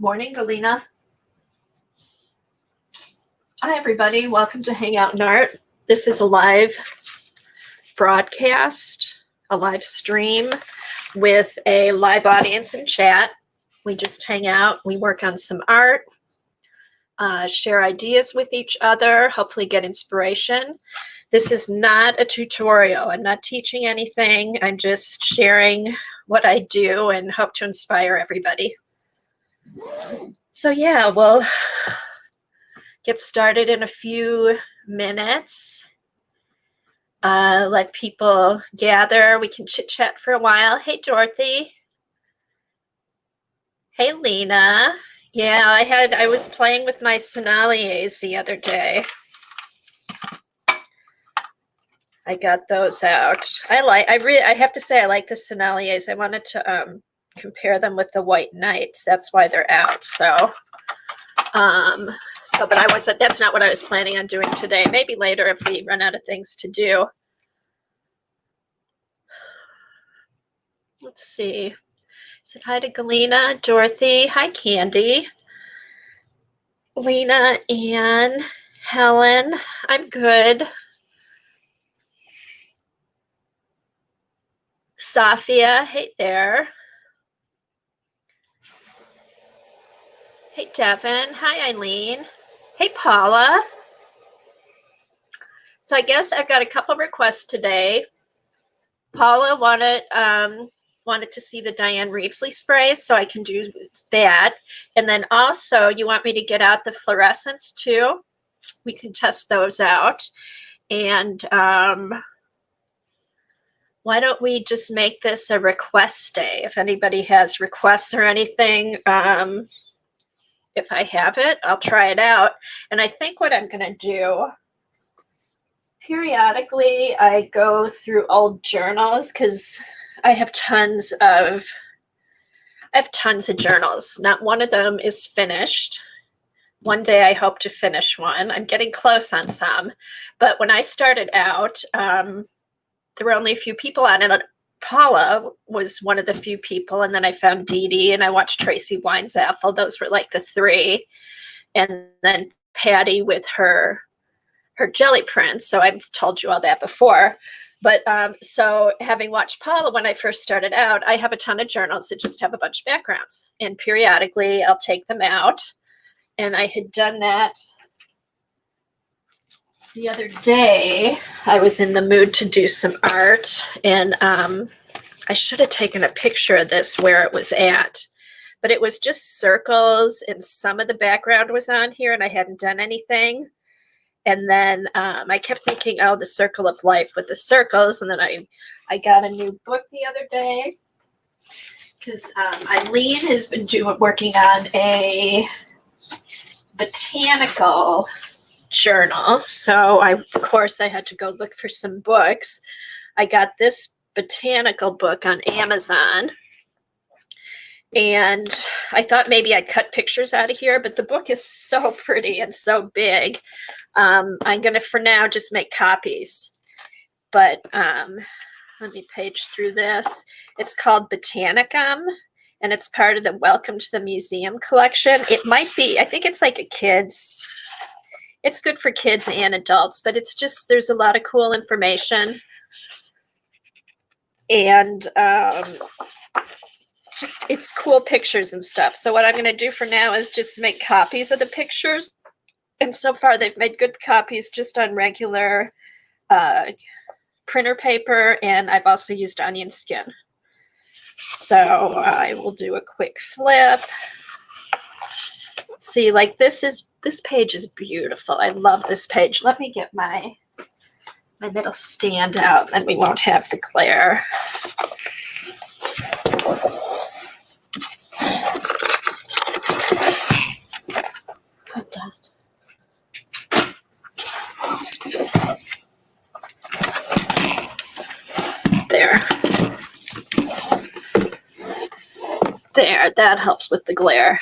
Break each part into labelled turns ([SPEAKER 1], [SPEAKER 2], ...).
[SPEAKER 1] Morning, Galena. Hi, everybody. Welcome to Hangout and Art. This is a live broadcast, a live stream with a live audience in chat. We just hang out, we work on some art, share ideas with each other, hopefully get inspiration. This is not a tutorial. I'm not teaching anything. I'm just sharing what I do and hope to inspire everybody. So yeah, we'll get started in a few minutes. Let people gather. We can chit chat for a while. Hey, Dorothy. Hey, Lena. Yeah, I was playing with my Sonaliers the other day. I got those out. I have to say I like the Sonaliers. I wanted to compare them with the White Knights. That's why they're out. But that's not what I was planning on doing today. Maybe later if we run out of things to do. Let's see. Said hi to Galena, Dorothy. Hi, Candy. Lena, Ann, Helen. I'm good. Safia, hey there. Hey, Devin. Hi, Eileen. Hey, Paula. So I guess I've got a couple requests today. Paula wanted to see the Diane Reevesley sprays, so I can do that. And then also, you want me to get out the fluorescents too? We can test those out. And why don't we just make this a request day? If anybody has requests or anything, if I have it, I'll try it out. And I think what I'm going to do, periodically, I go through old journals because I have tons of journals. Not one of them is finished. One day I hope to finish one. I'm getting close on some. But when I started out, there were only a few people on it. Paula was one of the few people, and then I found Dee Dee, and I watched Tracy Weinzaffel. Those were like the three. And then Patty with her jelly prints. So I've told you all that before. But so having watched Paula when I first started out, I have a ton of journals that just have a bunch of backgrounds. And periodically I'll take them out. And I had done that the other day. I was in the mood to do some art. And I should have taken a picture of this where it was at. But it was just circles, and some of the background was on here, and I hadn't done anything. And then I kept thinking, oh, the circle of life with the circles. And then I got a new book the other day because Eileen has been working on a botanical journal. So of course, I had to go look for some books. I got this botanical book on Amazon. And I thought maybe I'd cut pictures out of here, but the book is so pretty and so big. I'm going to, for now, just make copies. But let me page through this. It's called Botanicum, and it's part of the Welcome to the Museum collection. It might be, I think it's like it's good for kids and adults, but it's just, there's a lot of cool information. And just, it's cool pictures and stuff. So what I'm going to do for now is just make copies of the pictures. And so far, they've made good copies just on regular printer paper, and I've also used onion skin. So I will do a quick flip. See, like this page is beautiful. I love this page. Let me get my little stand out, then we won't have the glare. Hold on. There, that helps with the glare.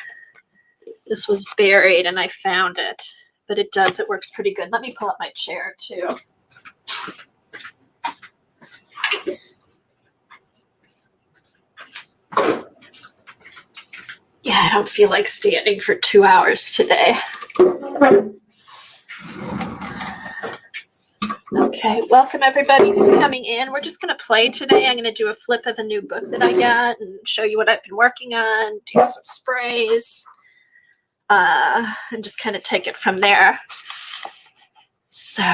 [SPEAKER 1] This was buried and I found it, but it works pretty good. Let me pull up my chair too. Yeah, I don't feel like standing for 2 hours today. Okay, welcome everybody who's coming in. We're just going to play today. I'm going to do a flip of a new book that I got and show you what I've been working on, do some sprays, and just kind of take it from there. So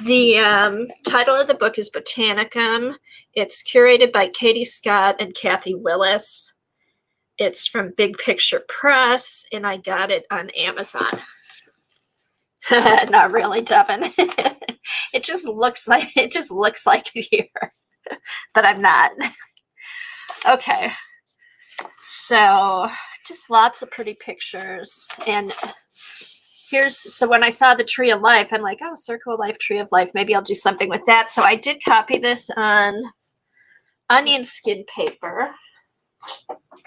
[SPEAKER 1] the title of the book is Botanicum. It's curated by Katie Scott and Kathy Willis. It's from Big Picture Press, and I got it on Amazon. Not really, Devin. It just looks like here, but I'm not. Okay, so just lots of pretty pictures, and so when I saw the Tree of Life, I'm like, oh, Circle of Life, Tree of Life. Maybe I'll do something with that. So I did copy this on onion skin paper,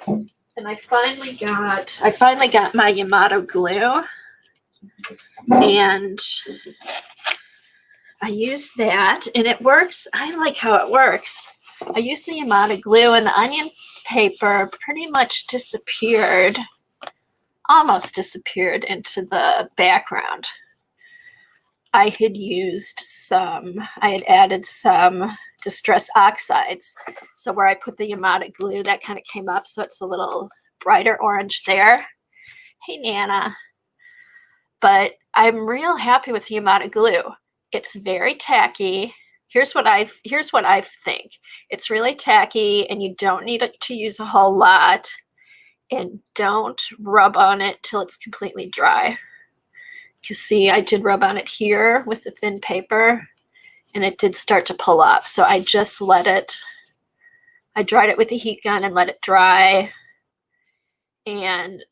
[SPEAKER 1] and I finally got my Yamato glue. And I use that, and it works. I like how it works. I use the Yamato glue, and the onion paper pretty much almost disappeared into the background. I had added some distress oxides. So where I put the Yamato glue, that kind of came up, so it's a little brighter orange there. Hey, Nana. But I'm real happy with the Yamato glue. It's very tacky. Here's what I think. It's really tacky, and you don't need to use a whole lot. And don't rub on it till it's completely dry. You see, I did rub on it here with the thin paper, and it did start to pull off. So I just I dried it with a heat gun and let it dry. And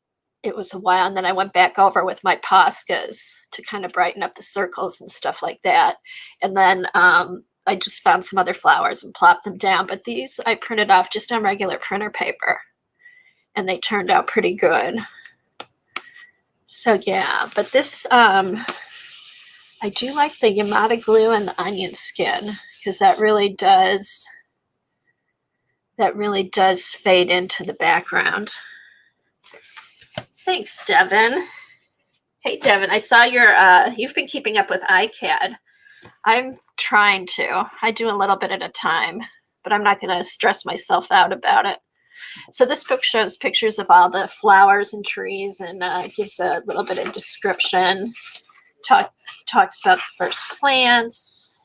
[SPEAKER 1] it was a while, and then I went back over with my Poscas to kind of brighten up the circles and stuff like that. And then I just found some other flowers and plopped them down. But these I printed off just on regular printer paper, and they turned out pretty good. So yeah, but this, I do like the Yamato glue and the onion skin, because that really does fade into the background. Thanks, Devin. Hey, Devin, I saw you've been keeping up with iCAD. I'm trying to. I do a little bit at a time, but I'm not going to stress myself out about it. So this book shows pictures of all the flowers and trees, and gives a little bit of description. Talks about the first plants.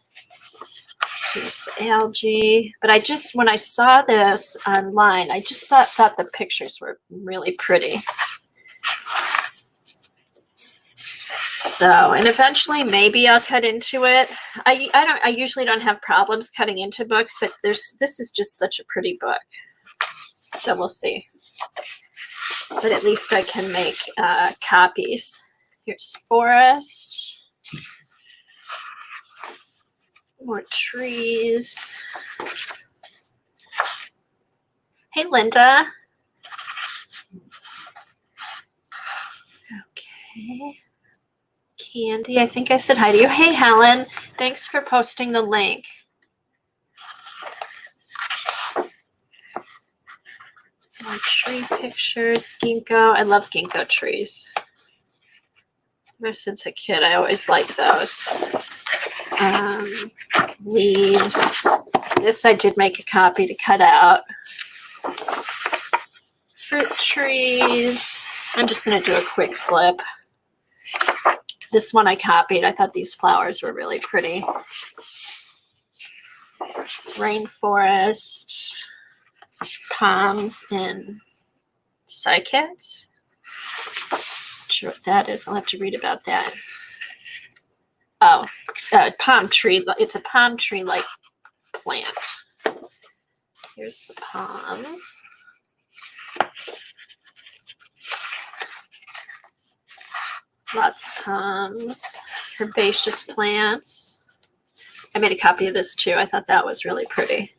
[SPEAKER 1] Here's the algae. But when I saw this online, I just thought the pictures were really pretty. So, and eventually maybe I'll cut into it. I usually don't have problems cutting into books, but this is just such a pretty book. So we'll see. But at least I can make copies. Here's forest. More trees. Hey, Linda. Okay. Candy, I think I said hi to you. Hey, Helen. Thanks for posting the link. More tree pictures. Ginkgo. I love ginkgo trees. Ever since a kid, I always liked those. Leaves. This I did make a copy to cut out. Fruit trees. I'm just going to do a quick flip. This one I copied. I thought these flowers were really pretty. Rainforest. Palms and cycads. Not sure what that is. I'll have to read about that. Oh, palm tree. It's a palm tree-like plant. Here's the palms. Lots of palms. Herbaceous plants. I made a copy of this too. I thought that was really pretty.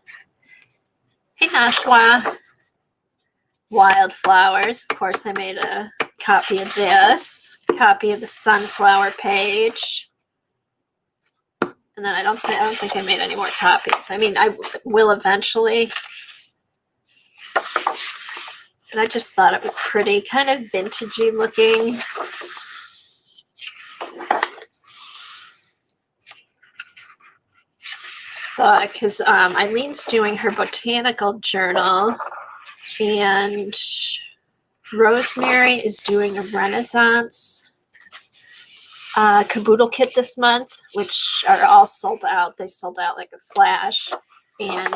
[SPEAKER 1] Hey, Nashwa. Wildflowers. Of course, I made a copy of this. Copy of the sunflower page. And then I don't think I made any more copies. I mean, I will eventually. And I just thought it was pretty, kind of vintagey looking. Because Eileen's doing her botanical journal, and Rosemary is doing a Renaissance caboodle kit this month, which are all sold out. They sold out like a flash. And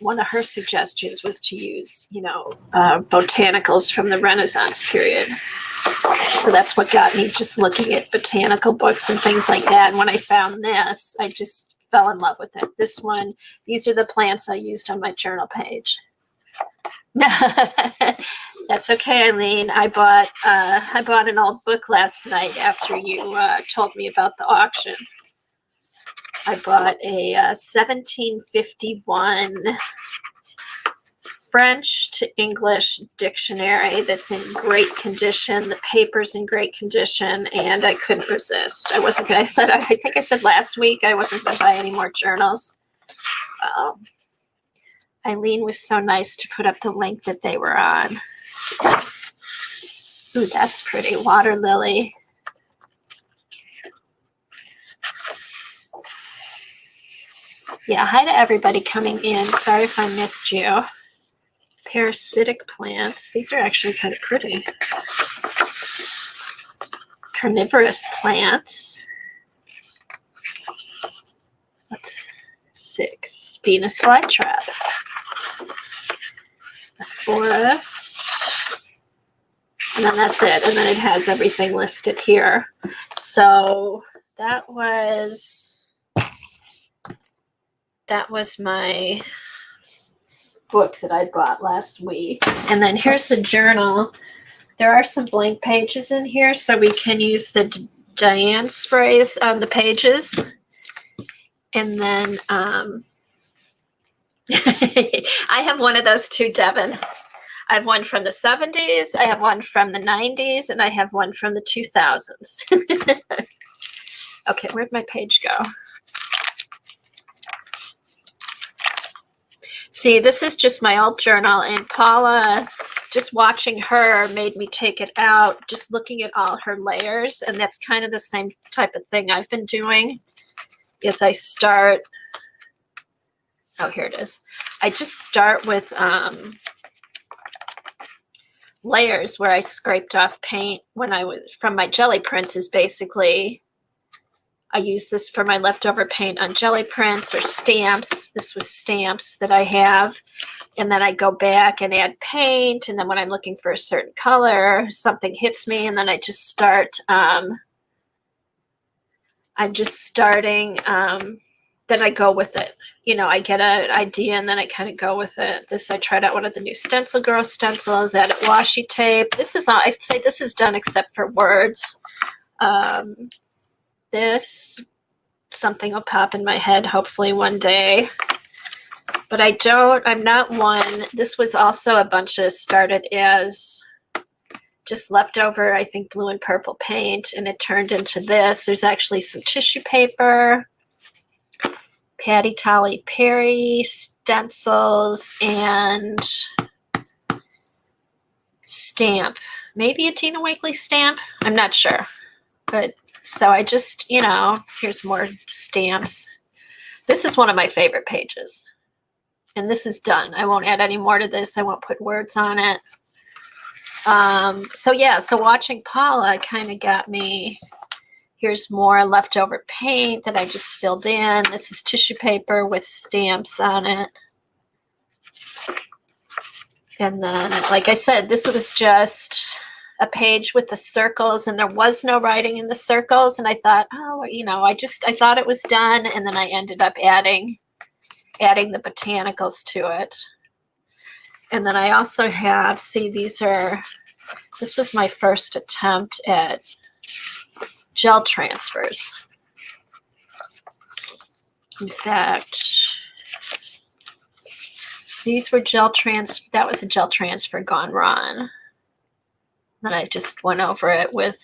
[SPEAKER 1] one of her suggestions was to use, botanicals from the Renaissance period. So that's what got me just looking at botanical books and things like that. And when I found this, I just fell in love with it. This one, these are the plants I used on my journal page. That's okay, Eileen. I bought an old book last night after you told me about the auction. I bought a 1751 French to English dictionary that's in great condition. The paper's in great condition, and I couldn't resist. I wasn't going to, I think I said last week I wasn't going to buy any more journals. Eileen was so nice to put up the link that they were on. Ooh, that's pretty. Water lily. Yeah, hi to everybody coming in. Sorry if I missed you. Parasitic plants. These are actually kind of pretty. Carnivorous plants. What's 6? Venus flytrap. The forest. And then that's it. And then it has everything listed here. So that was my book that I bought last week. And then here's the journal. There are some blank pages in here, so we can use the Diane sprays on the pages. And then I have one of those too, Devin. I have one from the 70s, I have one from the 90s, and I have one from the 2000s. Okay, where'd my page go? See, this is just my old journal, and Paula, just watching her made me take it out, just looking at all her layers, and that's kind of the same type of thing I've been doing, is I start, oh, here it is. I just start with layers where I scraped off paint when I was, from my jelly prints is basically, I use this for my leftover paint on jelly prints or stamps. This was stamps that I have. And then I go back and add paint. And then when I'm looking for a certain color, something hits me. And then I just start, I'm just starting, then I go with it. I get an idea and then I kind of go with it. This, I tried out one of the new Stencil Girl stencils, added washi tape. This is not, I'd say this is done except for words. This, something will pop in my head hopefully one day. But I'm not one. This was also a bunch of started as just leftover, I think, blue and purple paint, and it turned into this. There's actually some tissue paper, Patty Tolly Perry stencils, and stamp. Maybe a Tina Wakely stamp. I'm not sure. But so I just, here's more stamps. This is one of my favorite pages. And this is done. I won't add any more to this. I won't put words on it. So watching Paula kind of got me. Here's more leftover paint that I just filled in. This is tissue paper with stamps on it. And then, like I said, this was just a page with the circles, and there was no writing in the circles. And I thought, I thought it was done. And then I ended up adding the botanicals to it. And then I also have, this was my first attempt at gel transfers. In fact, these were that was a gel transfer gone wrong. Then I just went over it with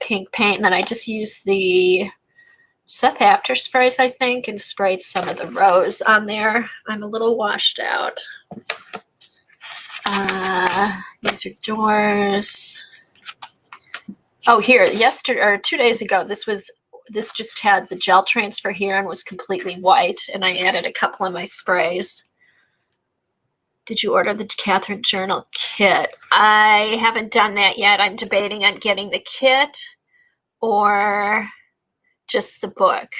[SPEAKER 1] pink paint, and then I just used the Seth After sprays, I think, and sprayed some of the rose on there. I'm a little washed out. These are doors. Oh, here, yesterday or 2 days ago, this just had the gel transfer here and was completely white, and I added a couple of my sprays. Did you order the Catherine Journal kit? I haven't done that yet. I'm debating on getting the kit or just the book,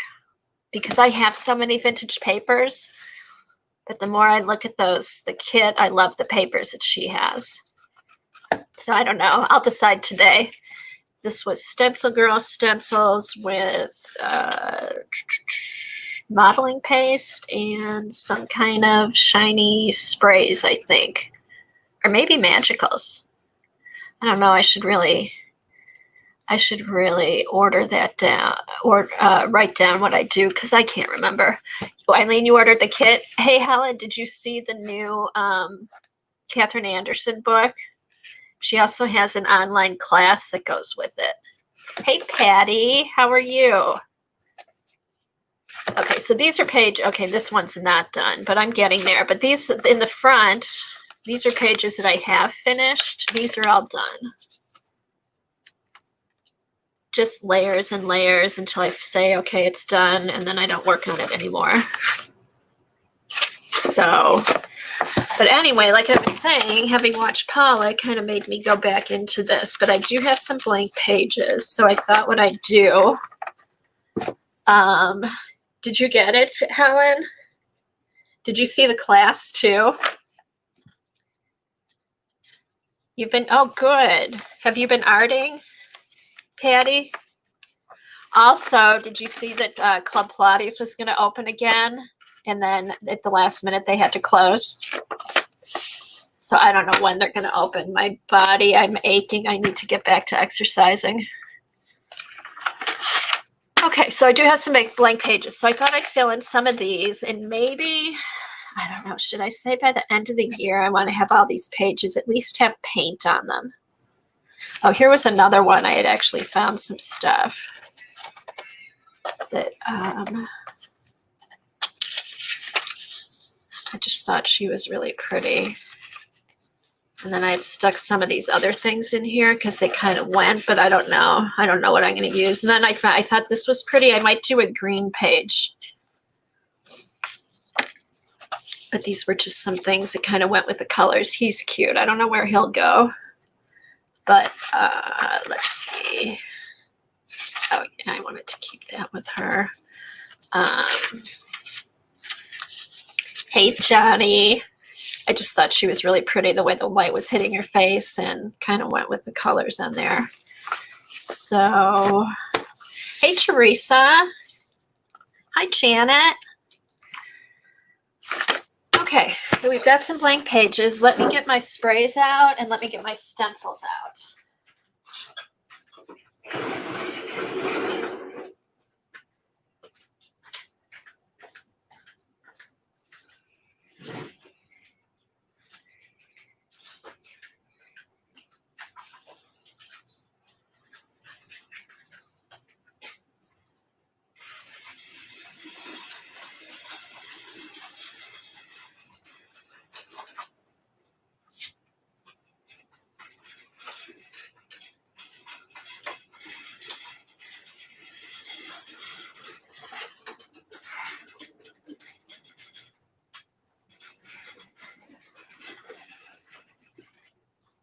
[SPEAKER 1] because I have so many vintage papers. But the more I look at those, the kit, I love the papers that she has. So I don't know. I'll decide today. This was Stencil Girl stencils with modeling paste and some kind of shiny sprays, I think. Or maybe magicals. I don't know. I should really order that down, or write down what I do, because I can't remember. Eileen, you ordered the kit. Hey, Helen, did you see the new Catherine Anderson book? She also has an online class that goes with it. Hey, Patty, how are you? Okay, so these are okay, this one's not done, but I'm getting there. But these in the front, these are pages that I have finished. These are all done. Just layers and layers until I say, okay, it's done, and then I don't work on it anymore. So, but anyway, like I was saying, having watched Paula kind of made me go back into this, but I do have some blank pages. So I thought what I'd do, did you get it, Helen? Did you see the class too? You've been, oh, good. Have you been arting, Patty? Also, did you see that Club Pilates was going to open again? And then at the last minute, they had to close. So I don't know when they're going to open. My body, I'm aching. I need to get back to exercising. Okay, so I do have some blank pages. So I thought I'd fill in some of these, and maybe, I don't know, should I say by the end of the year, I want to have all these pages at least have paint on them. Oh, here was another one. I had actually found some stuff that I just thought she was really pretty. And then I had stuck some of these other things in here because they kind of went, but I don't know. I don't know what I'm going to use. And then I thought this was pretty. I might do a green page. But these were just some things that kind of went with the colors. He's cute. I don't know where he'll go. But let's see. Oh, yeah, I wanted to keep that with her. Hey, Johnny. I just thought she was really pretty the way the light was hitting her face, and kind of went with the colors on there. So, hey, Teresa. Hi, Janet. Okay, so we've got some blank pages. Let me get my sprays out, and let me get my stencils out.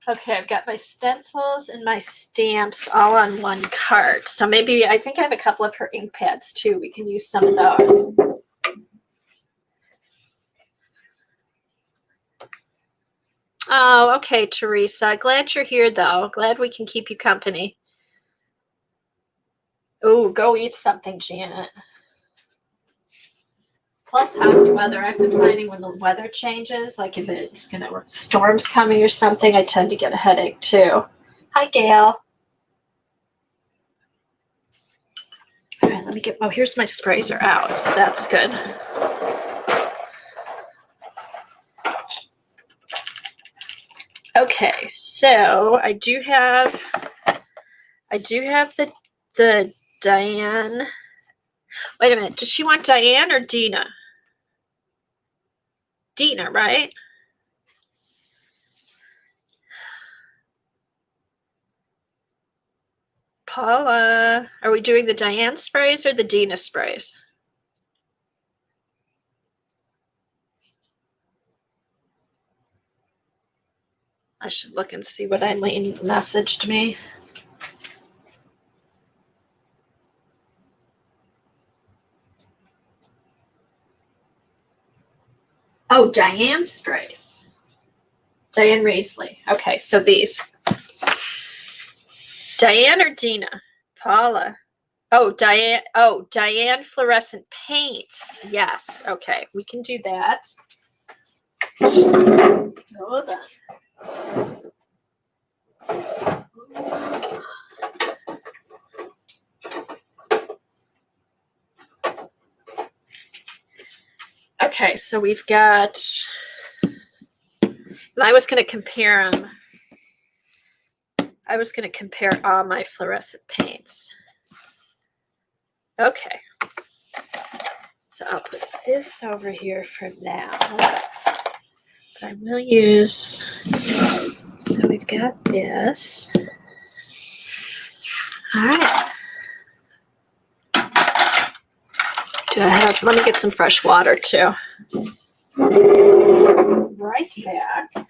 [SPEAKER 1] Okay, I've got my stencils and my stamps all on one cart. So maybe, I think I have a couple of her ink pads too. We can use some of those. Oh, okay, Teresa. Glad you're here, though. Glad we can keep you company. Oh, go eat something, Janet. Plus, how's the weather? I've been finding when the weather changes, like if it's storms coming or something, I tend to get a headache too. Hi, Gail. All right, let me get, oh, here's my sprays are out, so that's good. Okay, so I do have the Diane. Wait a minute, does she want Diane or Dina? Dina, right? Paula, are we doing the Diane sprays or the Dina sprays? I should look and see what Eileen messaged me. Oh, Diane sprays. Diane Reesley. Okay, so these. Diane or Dina? Paula. Oh, Diane. Oh, Diane fluorescent paints. Yes. Okay, we can do that. Hold on. Okay, so we've got, and I was going to compare them. I was going to compare all my fluorescent paints. Okay. So I'll put this over here for now. But I will use, so we've got this. All right. Do I have, let me get some fresh water too. Right back.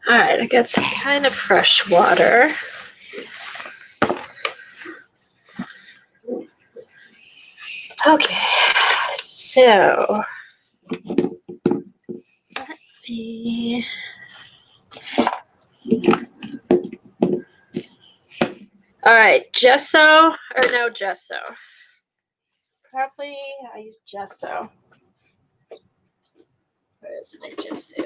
[SPEAKER 1] All right, I got some kind of fresh water. Okay, so let me. All right, gesso or no gesso? Probably I use gesso. Where's my gesso?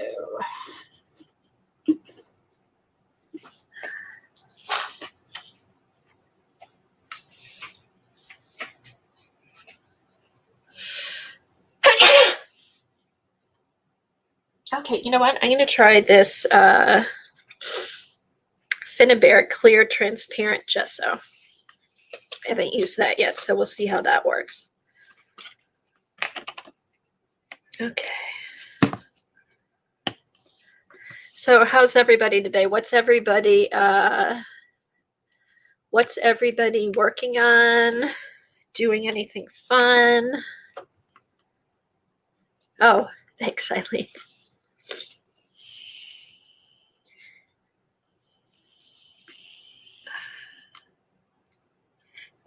[SPEAKER 1] Okay, you know what? I'm going to try this Finnabair clear transparent gesso. I haven't used that yet, so we'll see how that works. Okay. So how's everybody today? What's everybody working on? Doing anything fun? Oh, thanks, Eileen.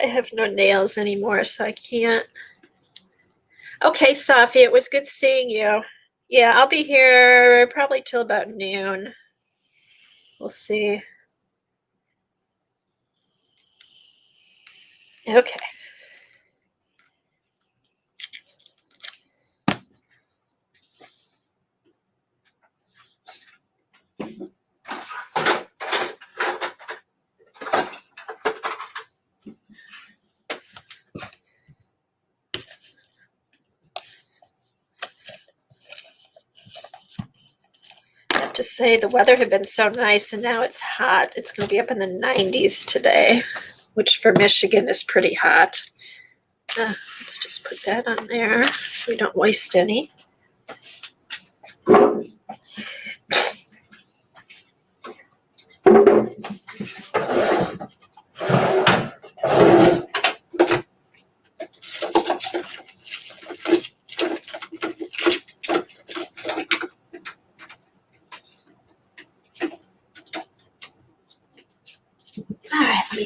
[SPEAKER 1] I have no nails anymore, so I can't. Okay, Safi, it was good seeing you. Yeah, I'll be here probably till about noon. We'll see. Okay. I have to say the weather had been so nice and now it's hot. It's going to be up in the 90s today, which for Michigan is pretty hot. Let's just put that on there so we don't waste any.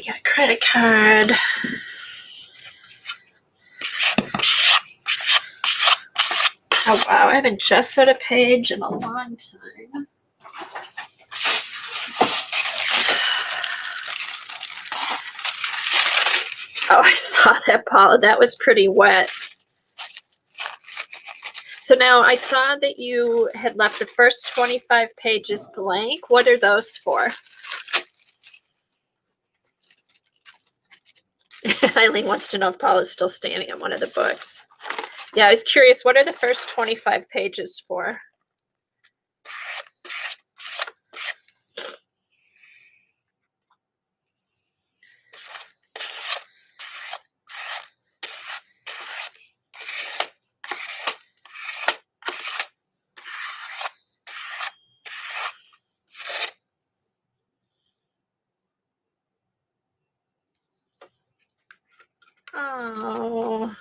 [SPEAKER 1] get a credit card. Oh wow, I haven't just sewed a page in a long time. Oh, I saw that, Paula. That was pretty wet. So now I saw that you had left the first 25 pages blank. What are those for? Eileen wants to know if Paula's still standing on one of the books. Yeah, I was curious, what are the first 25 pages for? Oh.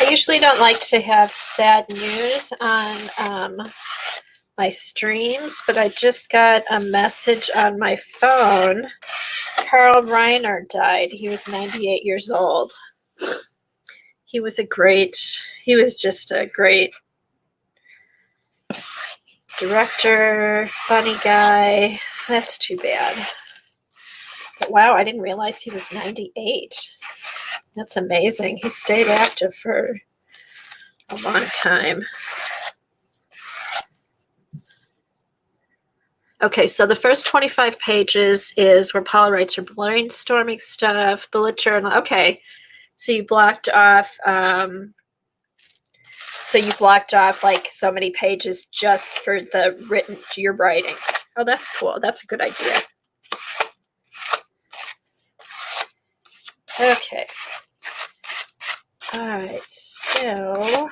[SPEAKER 1] I usually don't like to have sad news on my streams, but I just got a message on my phone. Carl Reiner died. He was 98 years old. He was just a great director, funny guy. That's too bad. But wow, I didn't realize he was 98. That's amazing. He stayed active for a long time. Okay, so the first 25 pages is where Paula writes her brainstorming stuff, bullet journal. Okay, so you blocked off like so many pages just for the written your writing. Oh, that's cool. That's a good idea. Okay. All right, so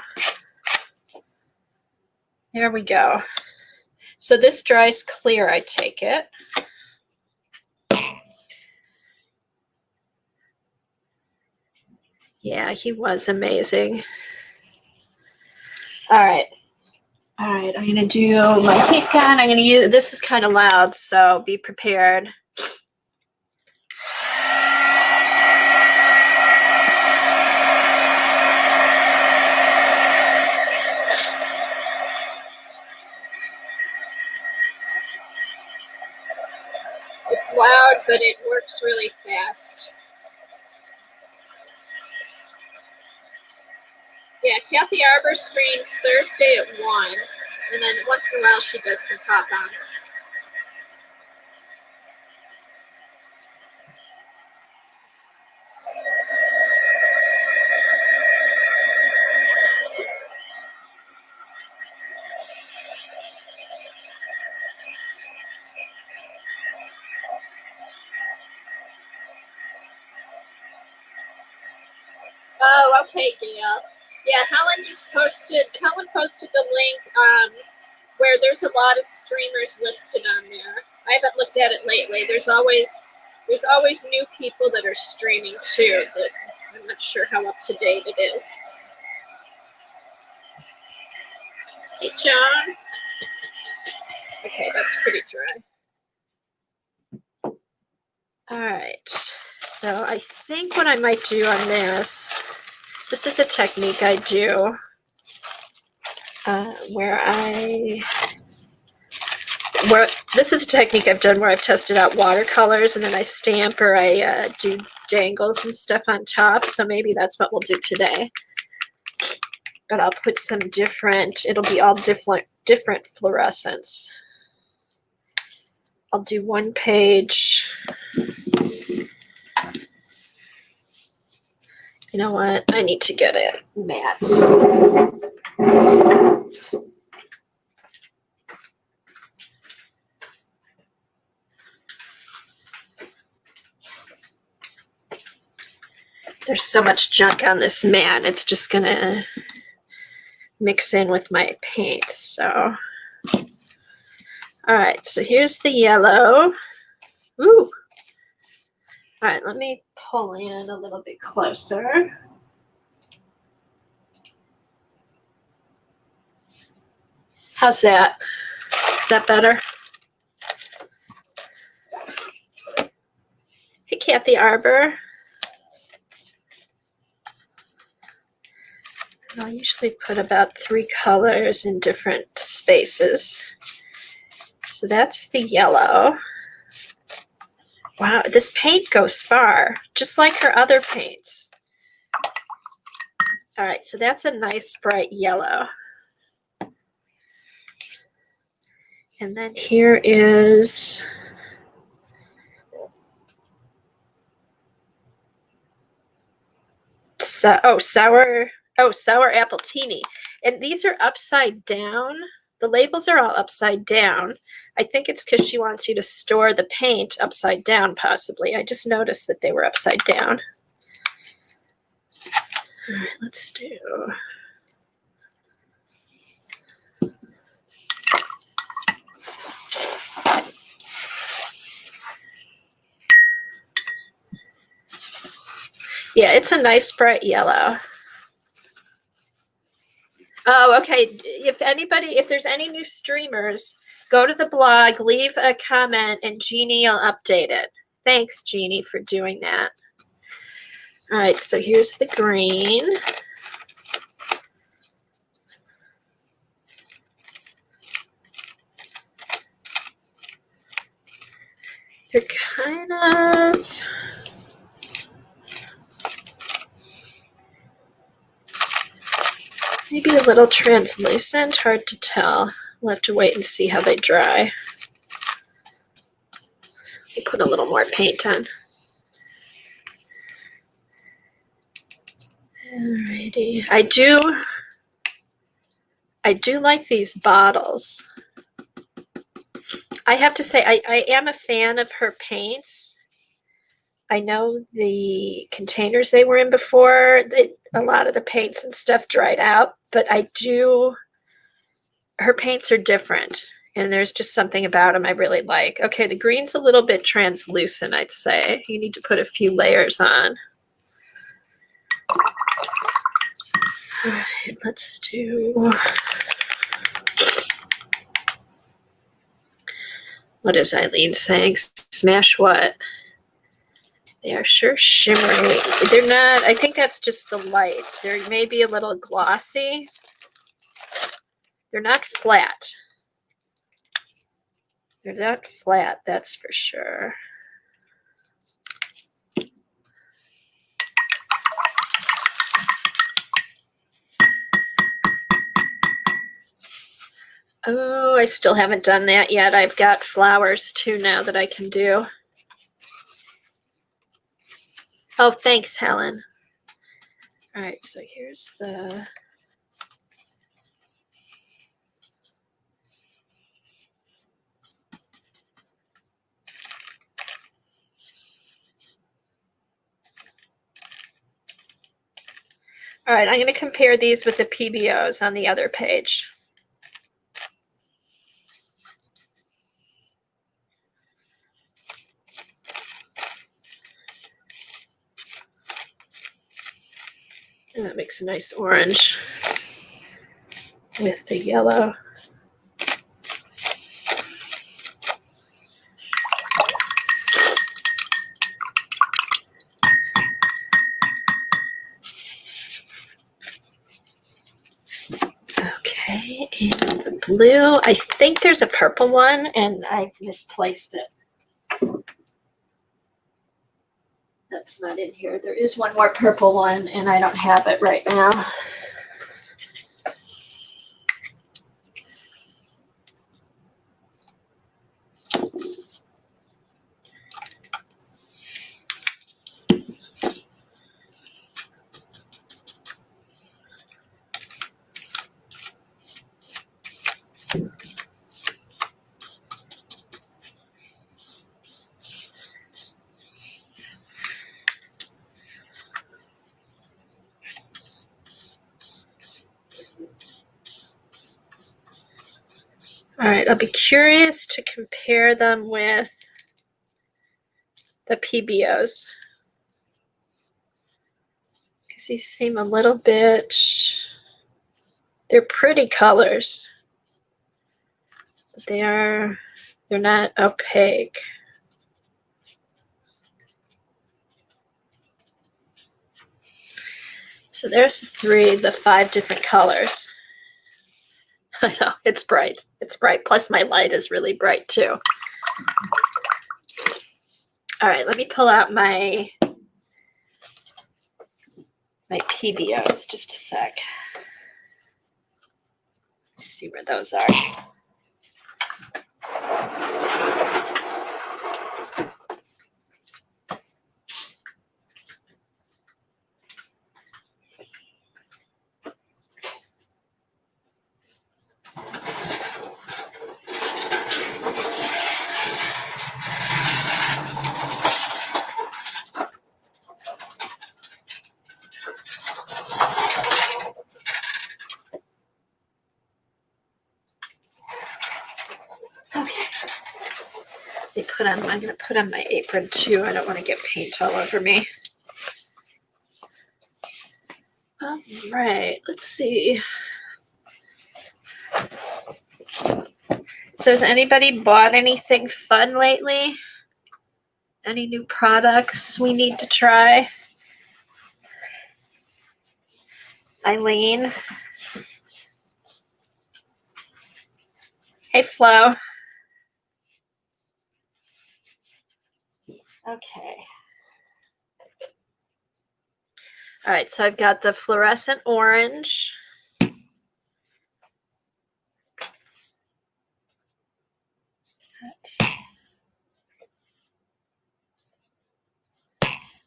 [SPEAKER 1] here we go. So this dries clear, I take it. Yeah, he was amazing. All right, I'm gonna do my heat gun. I'm gonna use, this is kind of loud, so be prepared. It's loud, but it works really fast. Yeah, Kathy Arbor streams Thursday at 1, and then once in a while she does some pop-ons. Oh, okay, Gail. Yeah, Helen posted the link where there's a lot of streamers listed on there. I haven't looked at it lately. There's always new people that are streaming too, but I'm not sure how up to date it is. Hey, John. Okay, that's pretty dry. All right. So I think what I might do on this is a technique I do this is a technique I've done where I've tested out watercolors and then I stamp or I do dangles and stuff on top. So maybe that's what we'll do today. But I'll put some it'll be all different fluorescents. I'll do one page. You know what? I need to get it matte. There's so much junk on this mat. It's just gonna mix in with my paint. So, all right. So here's the yellow. Ooh. All right. Let me pull in a little bit closer. How's that? Is that better? Hey, Kathy Arbor. I'll usually put about 3 colors in different spaces. So that's the yellow. Wow, this paint goes far, just like her other paints. All right, so that's a nice bright yellow. And then here is sour appletini. And these are upside down. The labels are all upside down. I think it's because she wants you to store the paint upside down, possibly. I just noticed that they were upside down. All right, let's do. Yeah, it's a nice bright yellow. Oh, okay. If there's any new streamers, go to the blog, leave a comment, and Jeannie will update it. Thanks, Jeannie, for doing that. All right, so here's the green. They're kind of... maybe a little translucent, hard to tell. We'll have to wait and see how they dry. Let me put a little more paint on. Alrighty. I do like these bottles. I have to say, I am a fan of her paints. I know the containers they were in before, a lot of the paints and stuff dried out, but her paints are different, and there's just something about them I really like. Okay, the green's a little bit translucent, I'd say. You need to put a few layers on. All right, let's do... what is Eileen saying? Smash what? They are sure shimmery. They're not, I think that's just the light. They may be a little glossy. They're not flat. They're not flat, that's for sure. Oh, I still haven't done that yet. I've got flowers too now that I can do. Oh, thanks, Helen. All right, so here's the... all right, I'm going to compare these with the PBOs on the other page. And that makes a nice orange with the yellow. Okay, and the blue. I think there's a purple one, and I've misplaced it. That's not in here. There is one more purple one, and I don't have it right now. All right, I'll be curious to compare them with the PBOs, because these seem a little bit, they're pretty colors. they're not opaque. So there's the 5 different colors. I know, it's bright. It's bright. Plus my light is really bright too. All right, let me pull out my PBOs just a sec. Let's see where those are. Okay. I'm going to put on my apron too. I don't want to get paint all over me. All right, let's see. So has anybody bought anything fun lately? Any new products we need to try? Eileen? Hey, Flo. Okay. All right, so I've got the fluorescent orange. All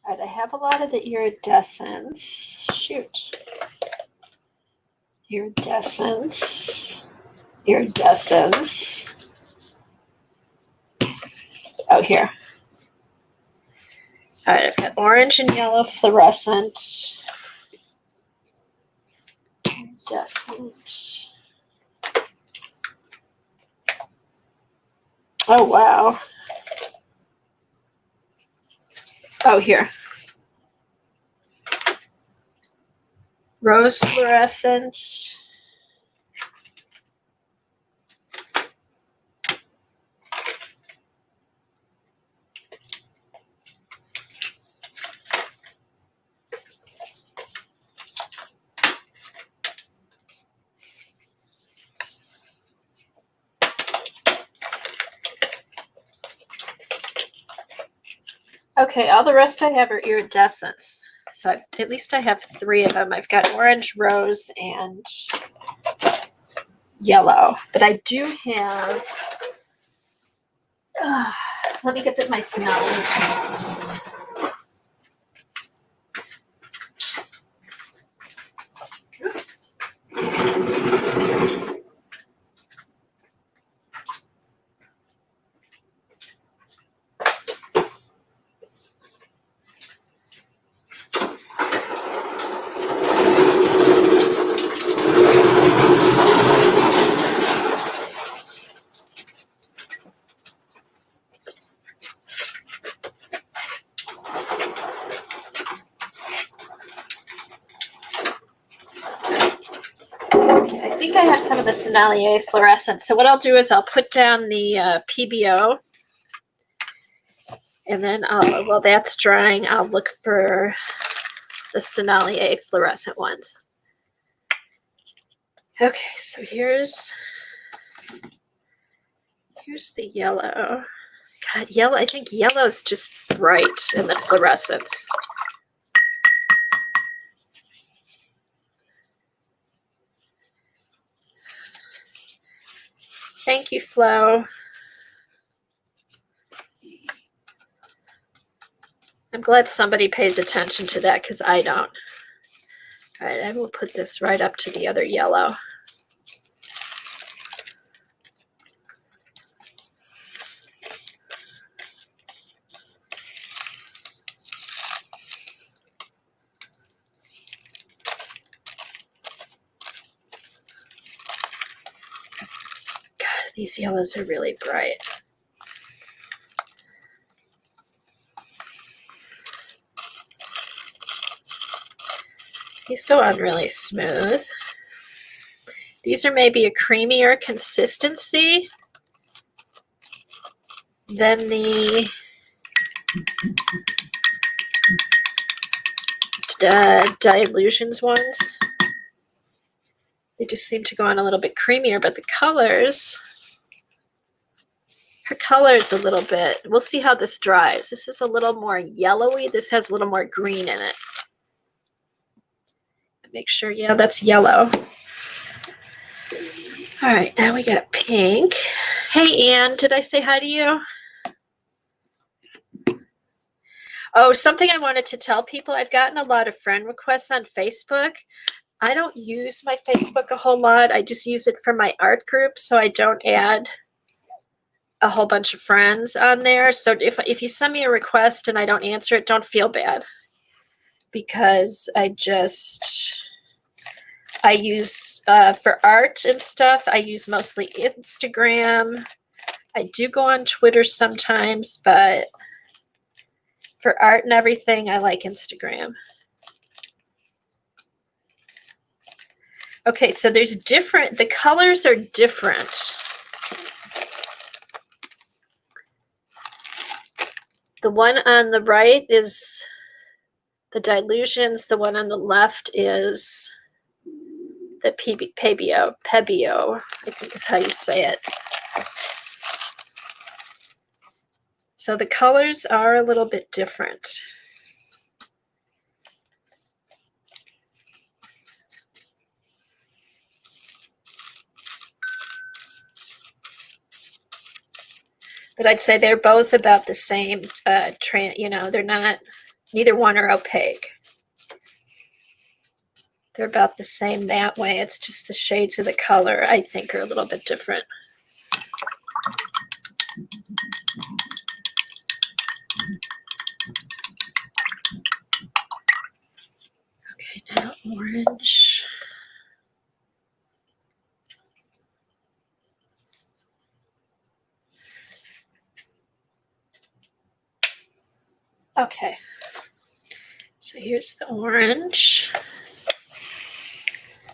[SPEAKER 1] right, I have a lot of the iridescents. Shoot. Iridescents. Iridescents. Oh, here. All right, I've got orange and yellow fluorescent. Iridescent. Oh, wow. Oh, here. Rose fluorescent. Okay, all the rest I have are iridescents. So at least I have 3 of them. I've got orange, rose, and yellow. But I do have... let me get my smelling paints. Oops. I think I have some of the Sennelier fluorescent. So what I'll do is I'll put down the PBO, and then while that's drying, I'll look for the Sennelier fluorescent ones. Okay, so here's the yellow. God, yellow. I think yellow is just bright in the fluorescence. Thank you, Flo. I'm glad somebody pays attention to that because I don't. All right, I will put this right up to the other yellow. God, these yellows are really bright. These go on really smooth. These are maybe a creamier consistency. Then the Dyludions ones, they just seem to go on a little bit creamier, but the colors, her color is a little bit, we'll see how this dries. This is a little more yellowy. This has a little more green in it. Make sure, yeah, that's yellow. All right, now we got pink. Hey, Anne, did I say hi to you? Oh, something I wanted to tell people, I've gotten a lot of friend requests on Facebook. I don't use my Facebook a whole lot. I just use it for my art group, so I don't add a whole bunch of friends on there. So if you send me a request and I don't answer it, don't feel bad, because I use, for art and stuff, I use mostly Instagram. I do go on Twitter sometimes, but for art and everything, I like Instagram. Okay, so there's different, the colors are different. The one on the right is the Dyludions. The one on the left is the Pebeo, I think is how you say it. So the colors are a little bit different. But I'd say they're both about the same, you know, they're not, neither one are opaque. They're about the same that way. It's just the shades of the color, I think, are a little bit different. Okay, now orange. Okay, so here's the orange.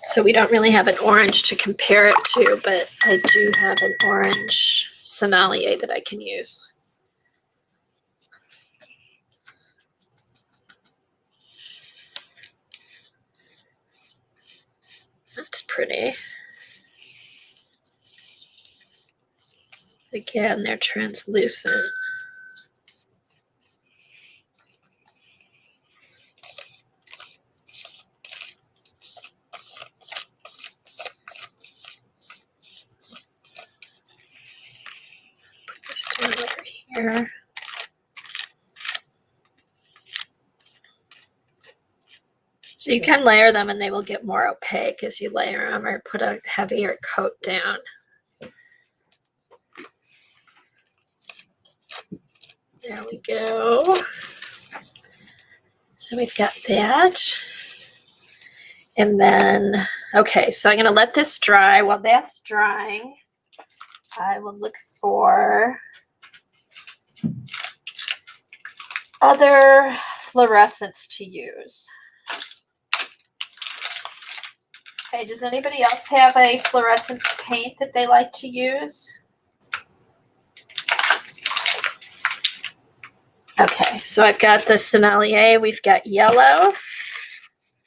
[SPEAKER 1] So we don't really have an orange to compare it to, but I do have an orange Sennelier that I can use. That's pretty. Again, they're translucent. Put this down over here. So you can layer them and they will get more opaque as you layer them, or put a heavier coat down. There we go. So we've got that. And then, okay, so I'm going to let this dry. While that's drying, I will look for other fluorescents to use. Okay, does anybody else have a fluorescent paint that they like to use? Okay, so I've got the Sennelier, we've got yellow.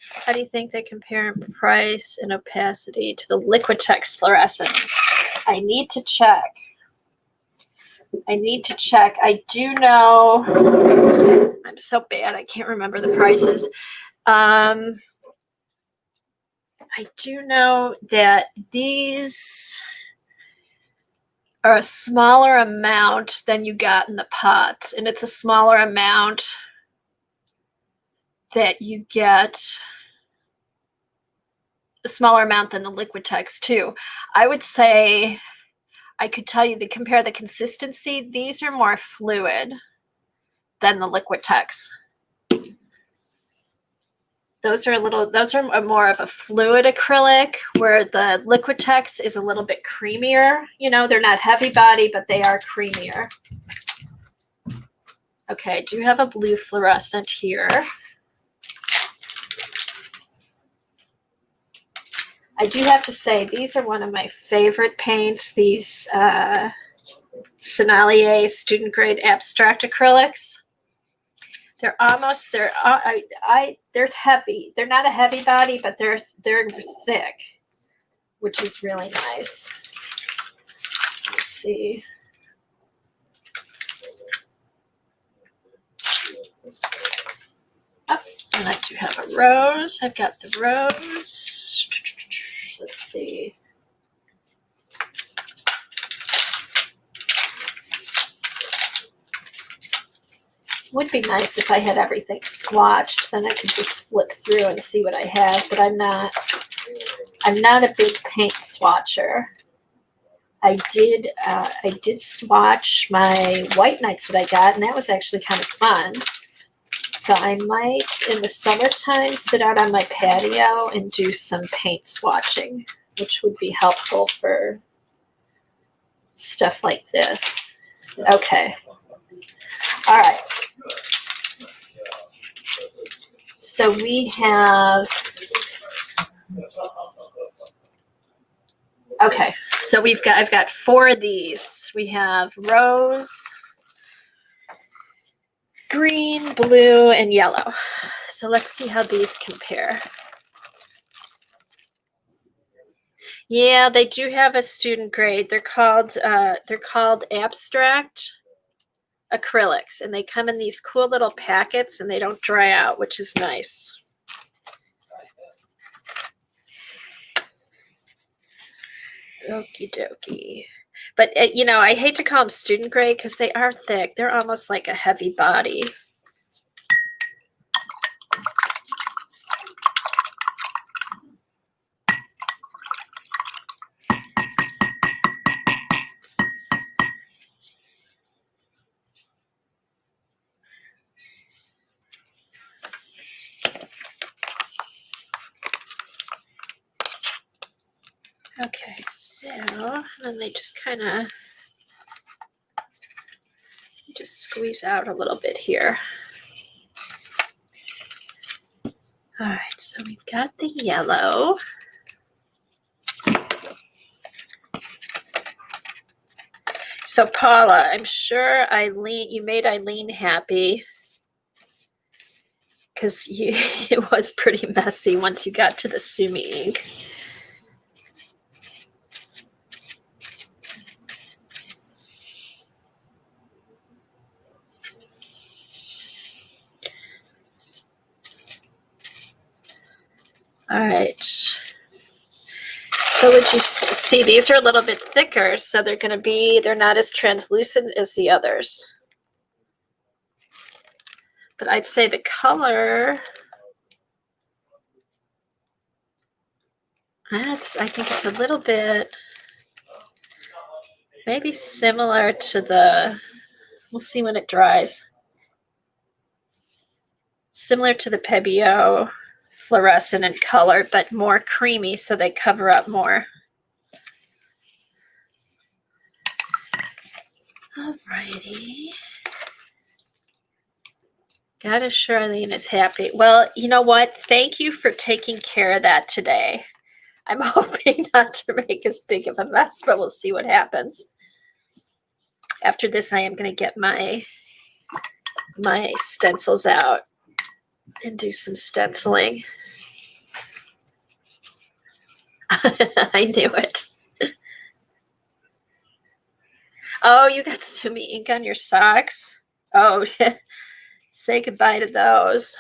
[SPEAKER 1] How do you think they compare in price and opacity to the Liquitex fluorescents? I need to check. I do know, I'm so bad, I can't remember the prices. I do know that these are a smaller amount than you got in the pots, and it's a smaller amount that you get, a smaller amount than the Liquitex too. I would say, I could tell you to compare the consistency, these are more fluid than the Liquitex. Those are more of a fluid acrylic, where the Liquitex is a little bit creamier. You know, they're not heavy body, but they are creamier. Okay, I do have a blue fluorescent here. I do have to say, these are one of my favorite paints. These Sennelier student grade abstract acrylics. They're heavy. They're not a heavy body, but they're thick, which is really nice. Let's see. Oh, and I do have a rose. I've got the rose. Let's see. Would be nice if I had everything swatched. Then I could just flip through and see what I have. But I'm not a big paint swatcher. I did swatch my white nights that I got, and that was actually kind of fun. So I might, in the summertime, sit out on my patio and do some paint swatching, which would be helpful for stuff like this. Okay. All right. So we have, okay, so I've got 4 of these. We have rose, green, blue, and yellow. So let's see how these compare. Yeah, they do have a student grade. They're called abstract acrylics, and they come in these cool little packets, and they don't dry out, which is nice. Okie dokie. But you know, I hate to call them student grade because they are thick. They're almost like a heavy body. Okay, so then they just kind of just squeeze out a little bit here. All right, so we've got the yellow. So Paula, I'm sure you made Eileen happy because it was pretty messy once you got to the Sumi ink. All right. So would you see these are a little bit thicker, so they're not as translucent as the others. But I'd say the color, I think it's a little bit, maybe similar to we'll see when it dries. Similar to the Pebeo fluorescent in color, but more creamy, so they cover up more. Alrighty. Gotta Charlene is happy. Well, you know what? Thank you for taking care of that today. I'm hoping not to make as big of a mess, but we'll see what happens. After this, I am going to get my stencils out and do some stenciling. I knew it. Oh, you got Sumi ink on your socks? Oh, say goodbye to those.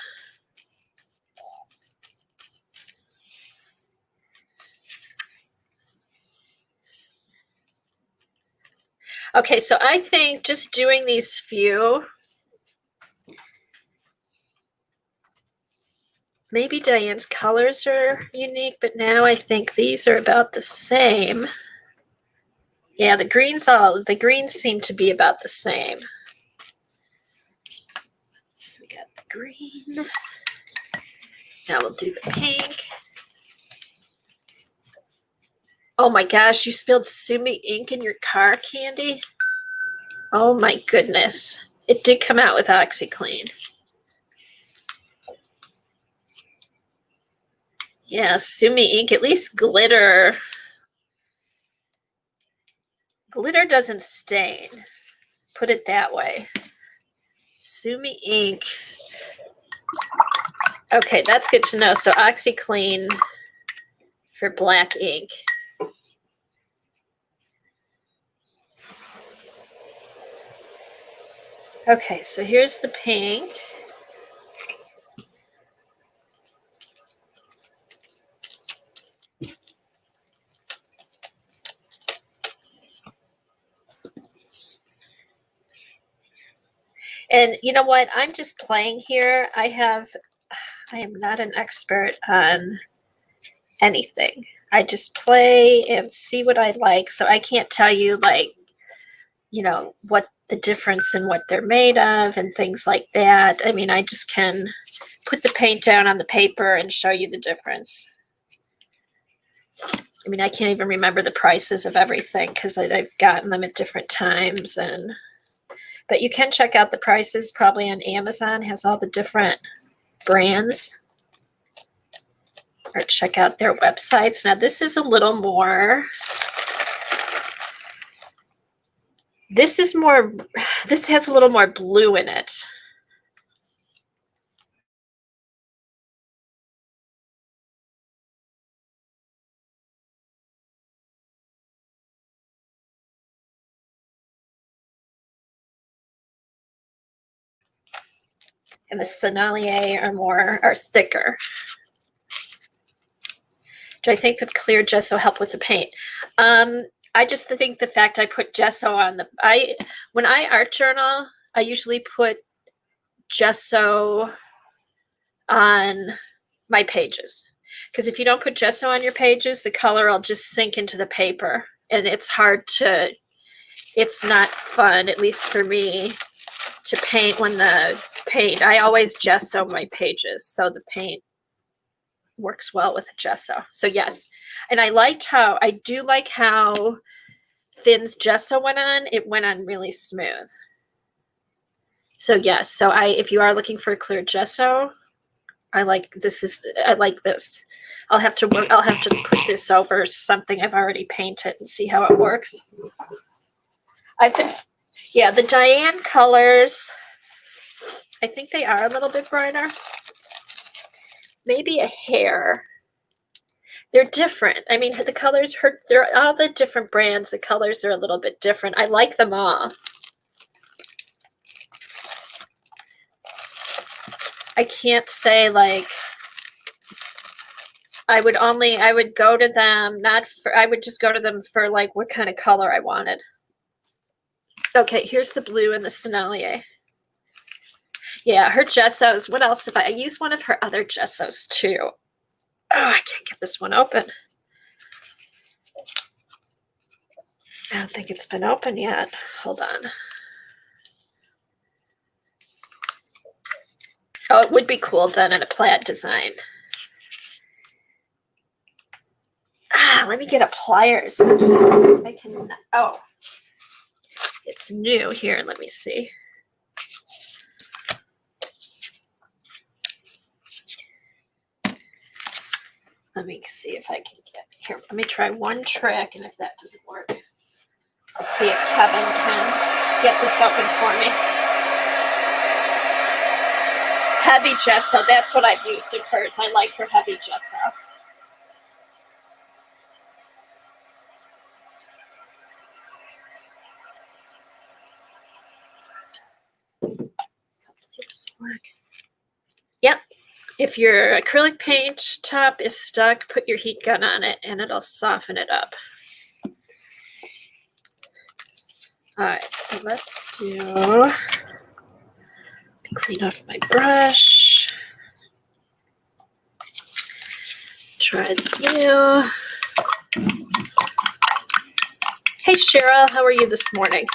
[SPEAKER 1] Okay, so I think just doing these few, maybe Diane's colors are unique, but now I think these are about the same. Yeah, the greens seem to be about the same. So we got the green. Now we'll do the pink. Oh my gosh, you spilled Sumi ink in your car, Candy? Oh my goodness. It did come out with OxyClean. Yeah, Sumi ink, at least glitter. Glitter doesn't stain. Put it that way. Sumi ink. Okay, that's good to know. So OxyClean for black ink. Okay, so here's the pink. And you know what? I'm just playing here. I am not an expert on anything. I just play and see what I like. So I can't tell you, like, you know, what the difference in what they're made of and things like that. I mean, I just can put the paint down on the paper and show you the difference. I mean, I can't even remember the prices of everything because I've gotten them at different times. But you can check out the prices probably on Amazon, has all the different brands, or check out their websites. Now this is a little more, this has a little more blue in it. And the Sennelier are thicker. Do I think the clear gesso help with the paint? I just think the fact I put gesso on when I art journal, I usually put gesso on my pages. Because if you don't put gesso on your pages, the color will just sink into the paper. And it's not fun, at least for me, to paint I always gesso my pages. So the paint works well with gesso. So yes. And I do like how Finn's gesso went on. It went on really smooth. So yes. So if you are looking for a clear gesso, I like this. I'll have to put this over something I've already painted and see how it works. The Diane colors, I think they are a little bit brighter. Maybe a hair. They're different. I mean, the colors, they're all the different brands. The colors are a little bit different. I like them all. I can't say like, I would go to them, I would just go to them for like what kind of color I wanted. Okay, here's the blue and the Sennelier. Yeah, her gessos. What else have I used one of her other gessos too? Oh, I can't get this one open. I don't think it's been open yet. Hold on. Oh, it would be cool done in a plaid design. Let me get a pliers. It's new here. Let me see. Let me see if I can get here. Let me try one trick, and if that doesn't work, I'll see if Kevin can get this open for me. Heavy gesso, that's what I've used of hers. I like her heavy gesso. Yep. If your acrylic paint top is stuck, put your heat gun on it and it'll soften it up. All right, so let's clean off my brush. Try the blue. Hey Cheryl, how are you this morning?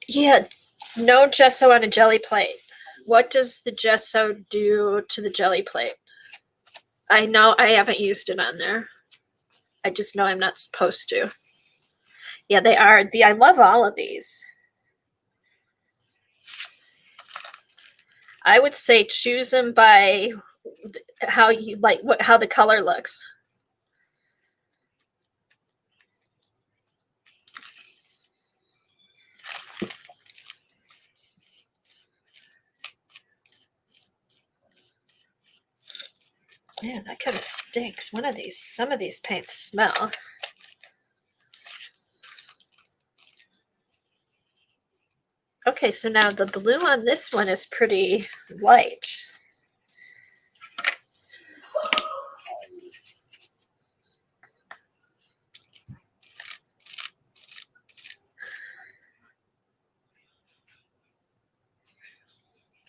[SPEAKER 1] Yeah, no gesso on a jelly plate. What does the gesso do to the jelly plate? I know I haven't used it on there. I just know I'm not supposed to. Yeah, they are. I love all of these. I would say choose them by how you like how the color looks. Man, that kind of stinks. Some of these paints smell. Okay, so now the blue on this one is pretty light.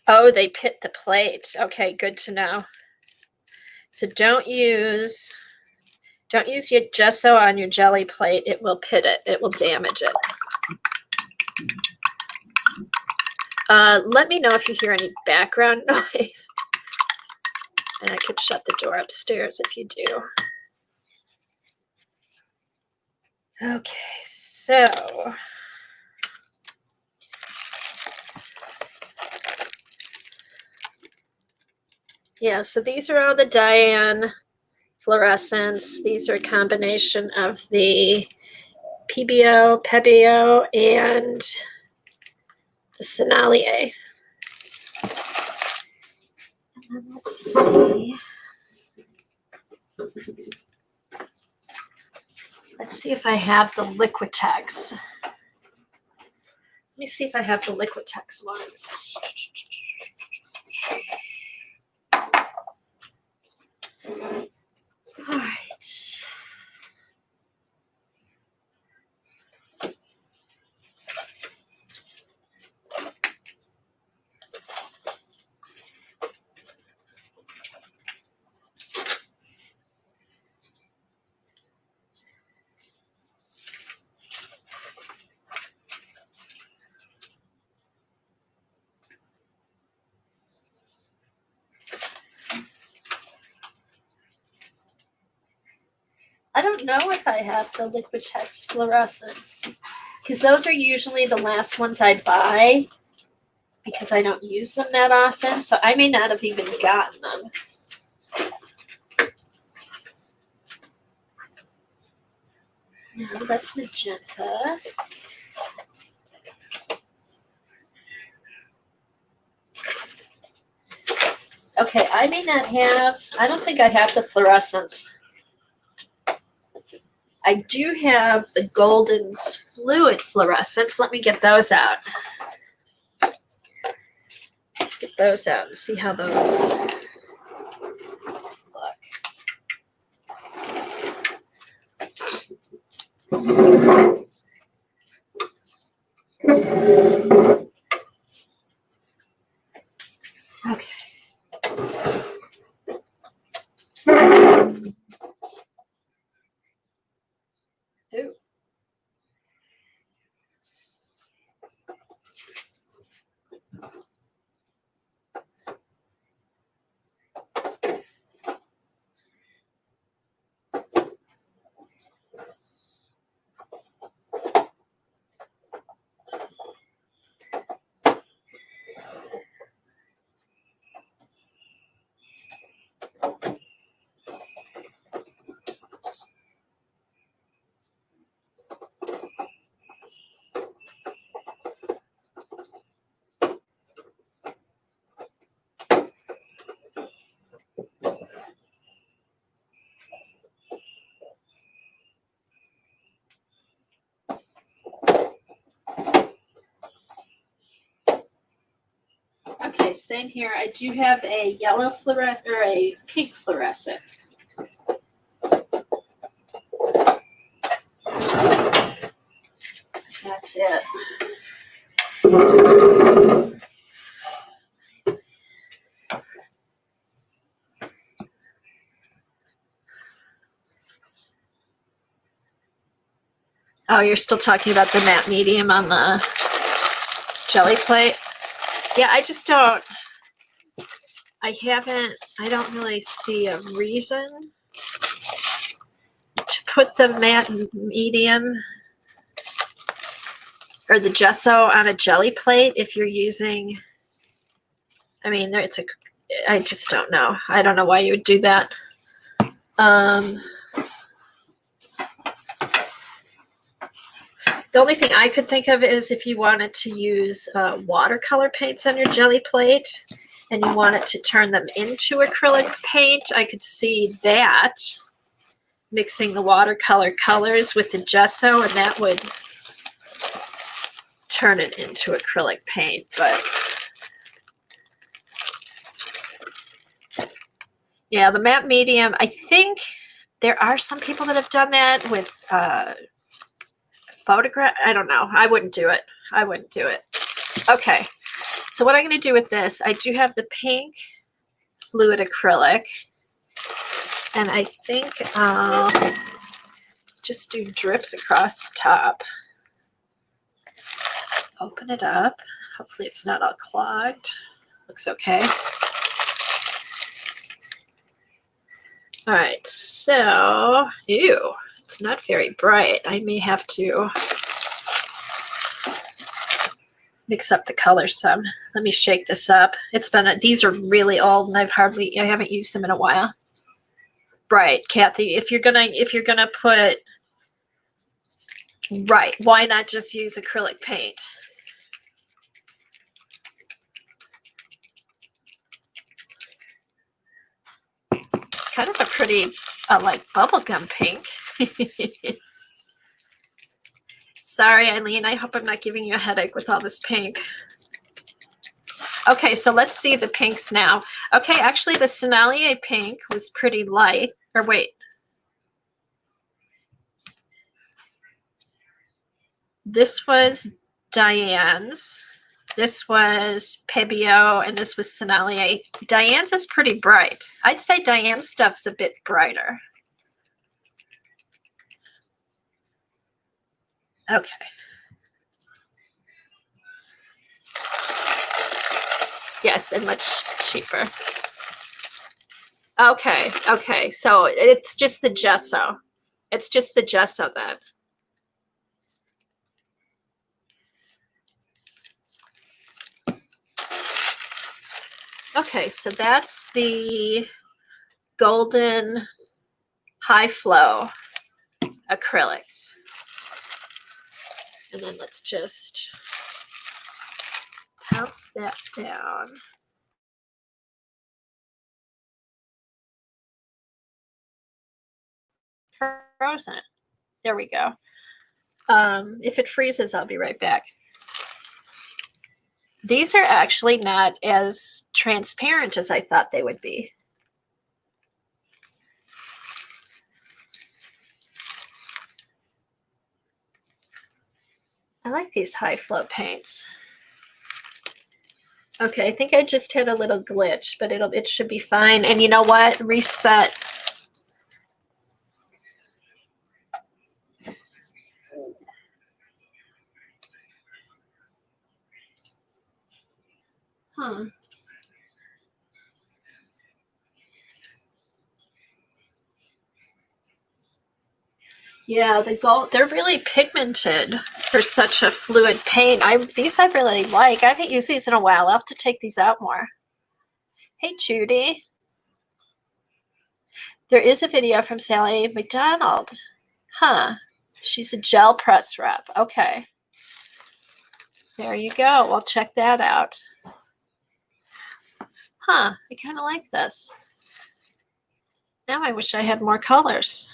[SPEAKER 1] Oh, they pit the plate. Okay, good to know. So don't use your gesso on your jelly plate. It will pit it. It will damage it. Let me know if you hear any background noise. And I could shut the door upstairs if you do. Okay, so yeah, so these are all the Diane fluorescents. These are a combination of the PBO, Pebeo, and the Sennelier. And then let's see. Let's see if I have the Liquitex. Let me see if I have the Liquitex ones. All right. I don't know if I have the Liquitex fluorescents because those are usually the last ones I buy because I don't use them that often. So I may not have even gotten them. No, that's magenta. Okay, I may not have, I don't think I have the fluorescents. I do have the Golden's fluid fluorescents. Let me get those out. Let's get those out and see how those look. Okay. Ooh. Okay, same here. I do have a yellow fluorescent or a pink fluorescent. That's it. Oh, you're still talking about the matte medium on the jelly plate? Yeah, I just don't, I don't really see a reason to put the matte medium or the gesso on a jelly plate if you're using, I mean, I just don't know. I don't know why you would do that. The only thing I could think of is if you wanted to use watercolor paints on your jelly plate and you wanted to turn them into acrylic paint, I could see that, mixing the watercolor colors with the gesso, and that would turn it into acrylic paint. But yeah, the matte medium, I think there are some people that have done that with photograph. I don't know. I wouldn't do it. I wouldn't do it. Okay. So what I'm going to do with this, I do have the pink fluid acrylic, and I think I'll just do drips across the top. Open it up. Hopefully it's not all clogged. Looks okay. All right, so, ew, it's not very bright. I may have to mix up the color some. Let me shake this up. It's been, these are really old, and I haven't used them in a while. Right, Kathy, if you're gonna put, right, why not just use acrylic paint? It's kind of a pretty, like bubblegum pink. Sorry, Eileen, I hope I'm not giving you a headache with all this pink. Okay, so let's see the pinks now. Okay, actually the Sennelier pink was pretty light. Or wait. This was Diane's. This was Pebeo, and this was Sennelier. Diane's is pretty bright. I'd say Diane's stuff's a bit brighter. Okay. Yes, and much cheaper. Okay, okay. So it's just the gesso. It's just the gesso then. Okay, so that's the golden high flow acrylics. And then let's just pounce that down. Frozen. There we go. If it freezes, I'll be right back. These are actually not as transparent as I thought they would be. I like these high flow paints. Okay, I think I just had a little glitch, but it should be fine. And you know what? Reset. Yeah, the gold, they're really pigmented for such a fluid paint. These I really like. I haven't used these in a while. I'll have to take these out more. Hey, Judy. There is a video from Sally McDonald. Huh. She's a gel press rep. Okay. There you go. We'll check that out. Huh. I kind of like this. Now I wish I had more colors.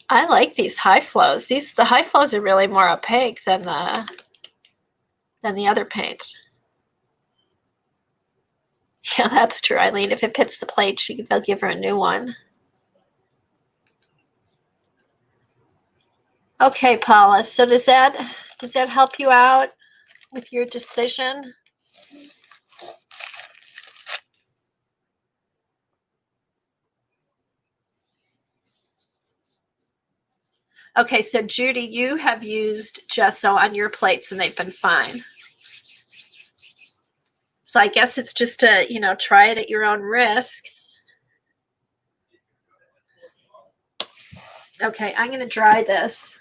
[SPEAKER 1] I like these high flows. The high flows are really more opaque than the other paints. Yeah, that's true, Eileen. If it hits the plate, they'll give her a new one. Okay, Paula. So does that help you out with your decision? Okay, so Judy, you have used gesso on your plates and they've been fine. So I guess it's just to, try it at your own risks. Okay, I'm going to dry this.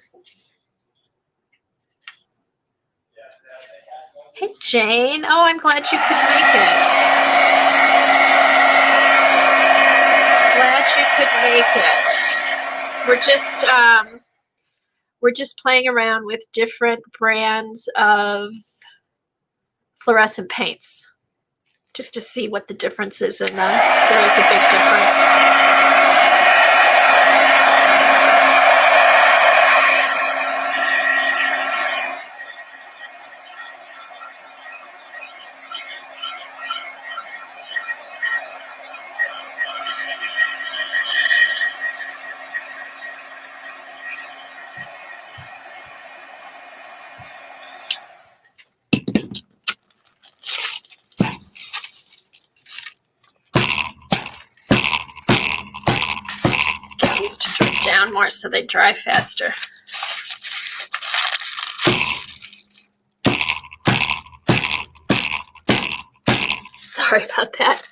[SPEAKER 1] Hey, Jane. Oh, I'm glad you could make it. Glad you could make it. We're just playing around with different brands of fluorescent paints, just to see what the difference is in them. There is a big difference. Get these to drip down more so they dry faster. Sorry about that.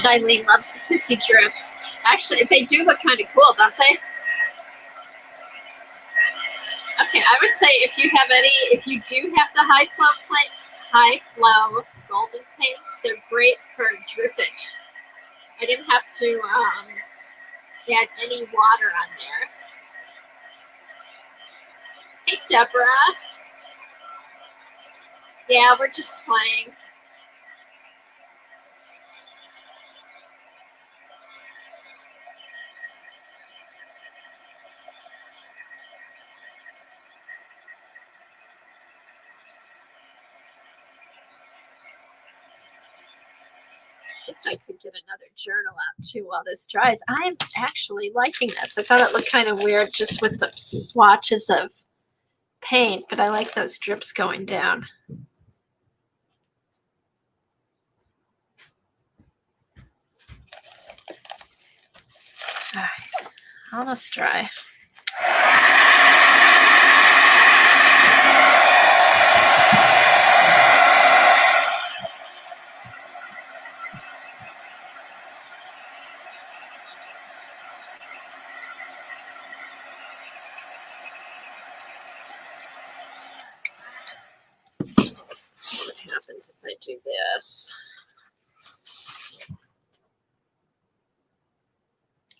[SPEAKER 1] Eileen loves the pissy drips. Actually, they do look kind of cool, don't they? Okay, I would say if you do have the high flow golden paints, they're great for drippage. I didn't have to add any water on there. Hey, Deborah. Yeah, we're just playing. I could get another journal out too while this dries. I'm actually liking this. I thought it looked kind of weird just with the swatches of paint, but I like those drips going down. All right, almost dry. See what happens if I do this.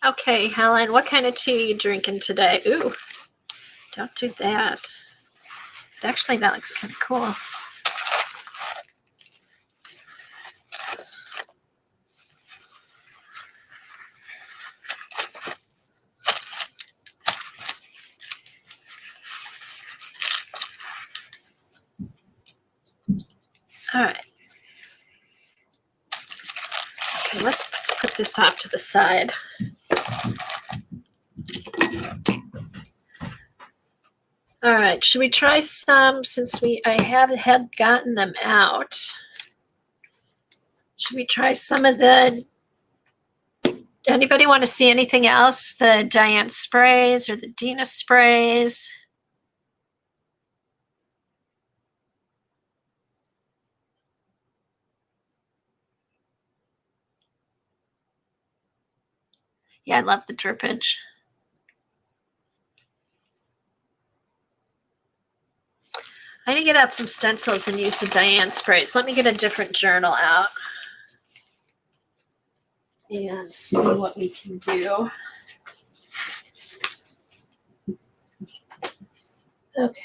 [SPEAKER 1] Okay, Helen, what kind of tea are you drinking today? Ooh, don't do that. But actually, that looks kind of cool. All right. Okay, let's put this off to the side. All right, should we try some since I had gotten them out? Should we try some of the, anybody want to see anything else? The Diane sprays or the Dina sprays? Yeah, I love the drippage. I'm gonna get out some stencils and use the Diane sprays. Let me get a different journal out and see what we can do. Okay.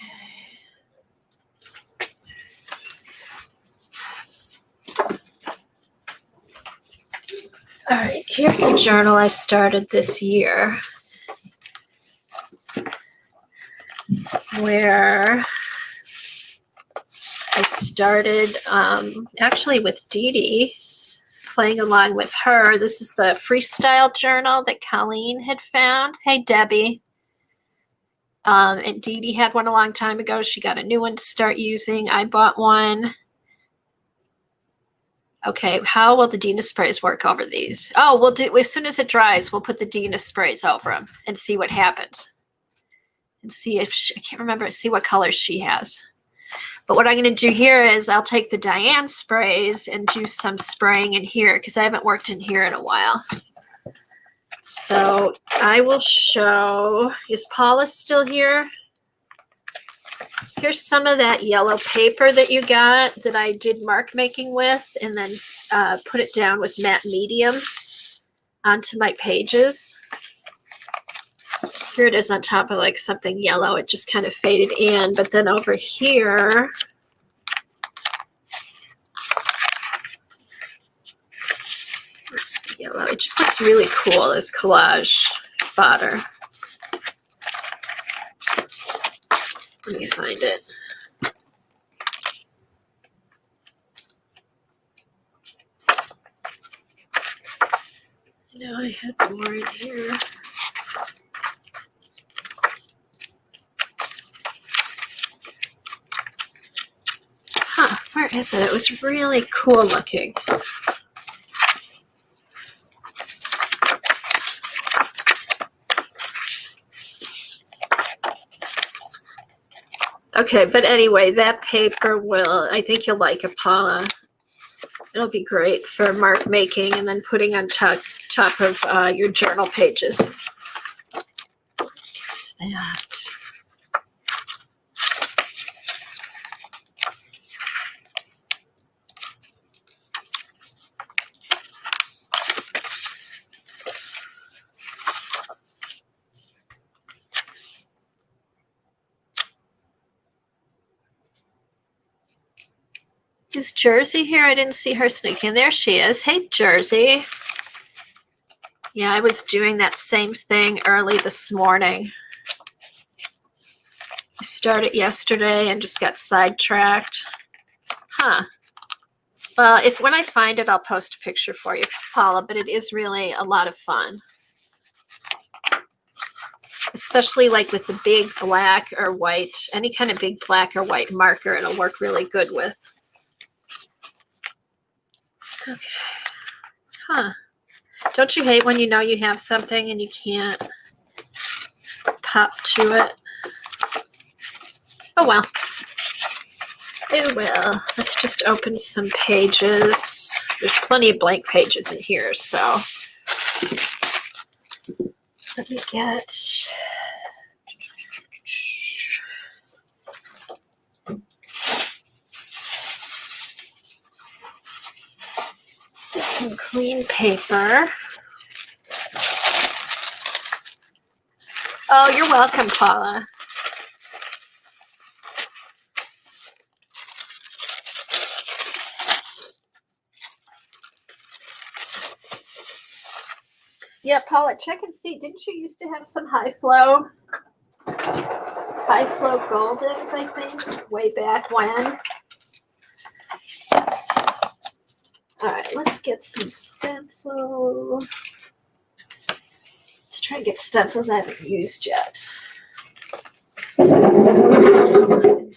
[SPEAKER 1] All right, here's a journal I started this year where I started actually with Dee Dee, playing along with her. This is the freestyle journal that Colleen had found. Hey, Debbie. And Dee Dee had one a long time ago. She got a new one to start using. I bought one. Okay, how will the Dina sprays work over these? Oh, we'll do, as soon as it dries, we'll put the Dina sprays over them and see what happens. And see if I can't remember, see what colors she has. But what I'm going to do here is I'll take the Diane sprays and do some spraying in here because I haven't worked in here in a while. So I will show, is Paula still here? Here's some of that yellow paper that you got that I did mark making with, and then put it down with matte medium onto my pages. Here it is on top of like something yellow. It just kind of faded in, but then over here, where's the yellow? It just looks really cool as collage fodder. Let me find it. I know I had more in here. Huh, where is it? It was really cool looking. Okay, but anyway, that paper will, I think you'll like it, Paula. It'll be great for mark making and then putting on top of your journal pages. What's that? Is Jersey here? I didn't see her sneak in. There she is. Hey, Jersey. Yeah, I was doing that same thing early this morning. I started yesterday and just got sidetracked. Huh. Well, when I find it, I'll post a picture for you, Paula, but it is really a lot of fun. Especially like with the big black or white, any kind of big black or white marker, it'll work really good with. Okay. Huh. Don't you hate when you know you have something and you can't pop to it? Oh well. Oh well. Let's just open some pages. There's plenty of blank pages in here, so let me get some clean paper. Oh, you're welcome, Paula. Yeah, Paula, check and see. Didn't you used to have some high flow Goldens, I think, way back when? All right, let's get some stencils. Let's try and get stencils I haven't used yet.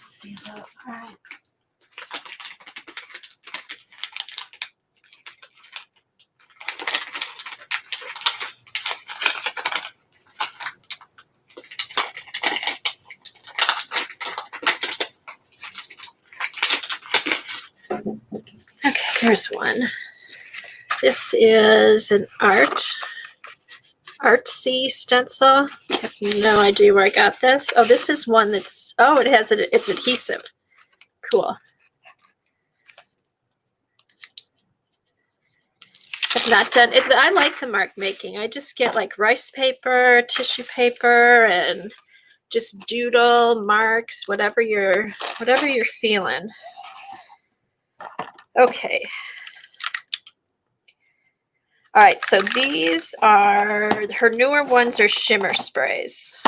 [SPEAKER 1] Stand up. All right. Okay, here's one. This is an artsy stencil. I have no idea where I got this. Oh, this is one that's, oh, it's adhesive. Cool. I've not done it. I like the mark making. I just get like rice paper, tissue paper, and just doodle marks, whatever you're feeling. Okay. All right, so these are, her newer ones are shimmer sprays.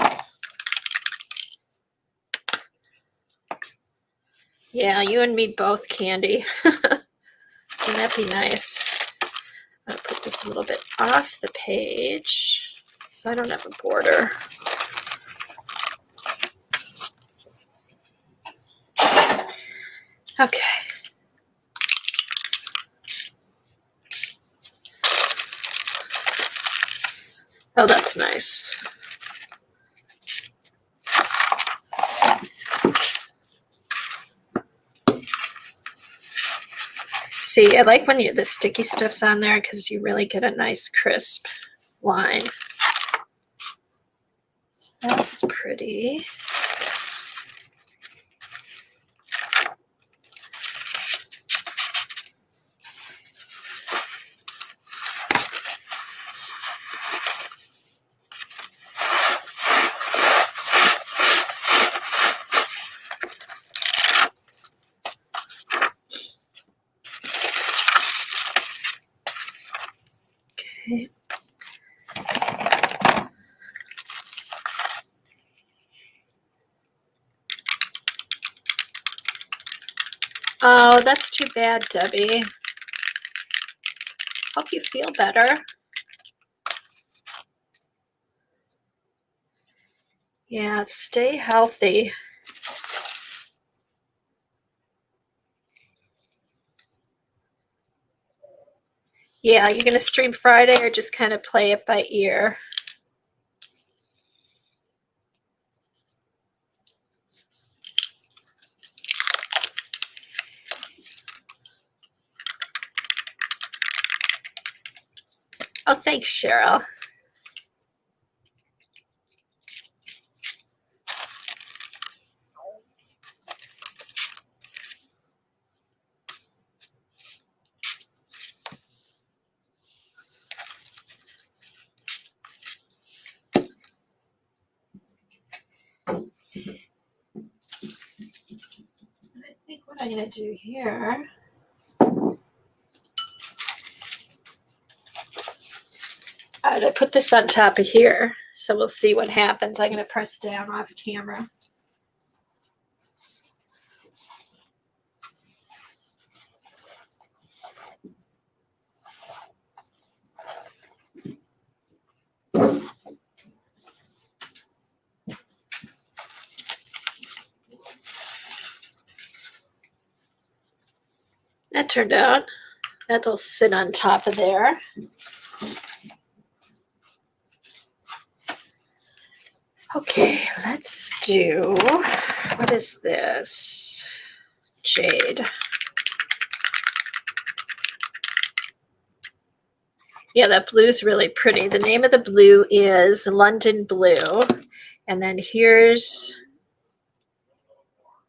[SPEAKER 1] Yeah, you and me both, Candy. Wouldn't that be nice? I'll put this a little bit off the page so I don't have a border. Okay. Oh, that's nice. See, I like when the sticky stuff's on there because you really get a nice crisp line. That's pretty. Okay. Oh, that's too bad, Debbie. Hope you feel better. Yeah, stay healthy. Yeah, you're gonna stream Friday or just kind of play it by ear? Oh, thanks, Cheryl. I think what I'm gonna do here. All right, I put this on top of here, so we'll see what happens. I'm gonna press down off camera. That turned out. That'll sit on top of there. Okay, let's do, what is this? Jade. Yeah, that blue's really pretty. The name of the blue is London Blue. And then here's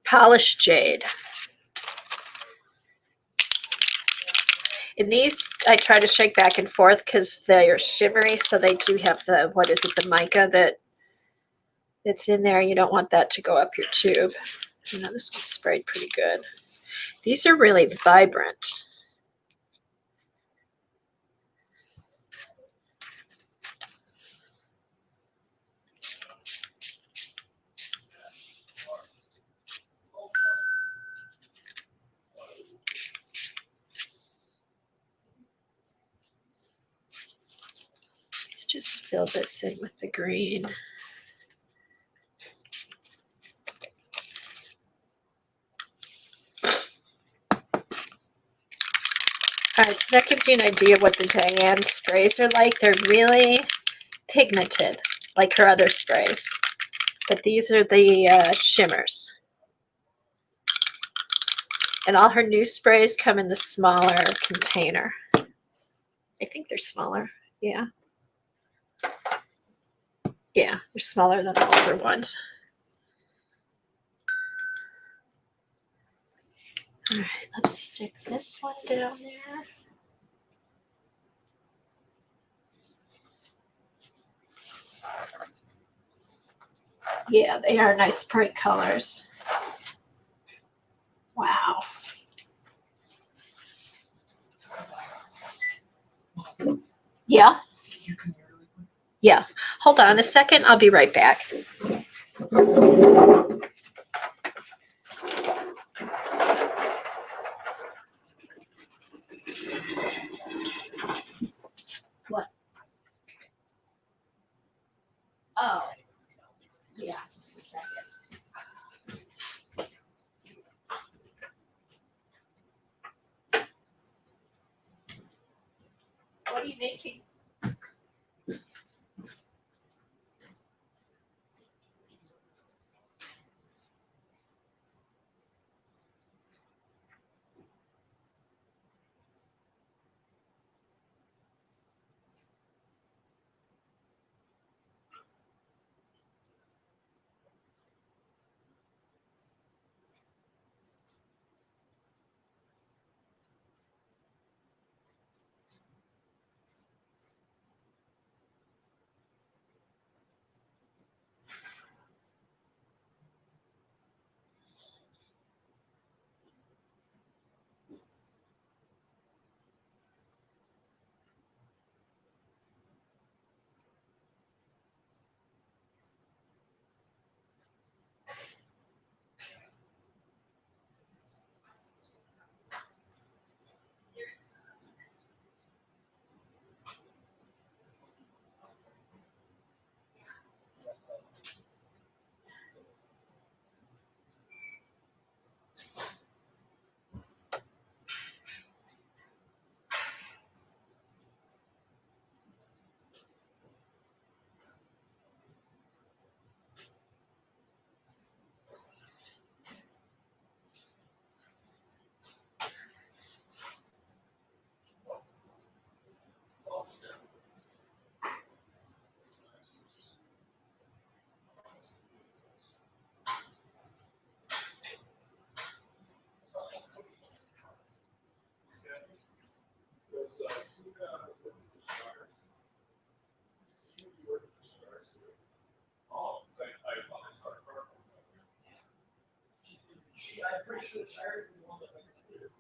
[SPEAKER 1] Polished Jade. In these, I try to shake back and forth because they're shimmery, so they do have the, what is it, the mica that's in there. You don't want that to go up your tube. You know, this one's sprayed pretty good. These are really vibrant. Let's just fill this in with the green. All right, so that gives you an idea of what the Diane sprays are like. They're really pigmented, like her other sprays. But these are the shimmers. And all her new sprays come in the smaller container. I think they're smaller. Yeah. Yeah, they're smaller than the older ones. All right, let's stick this one down there. Yeah, they are nice bright colors. Wow. Yeah. Yeah. Hold on a second. I'll be right back. What? Oh. Yeah, just a second. be making? I'm pretty sure the Shires is the one that went through.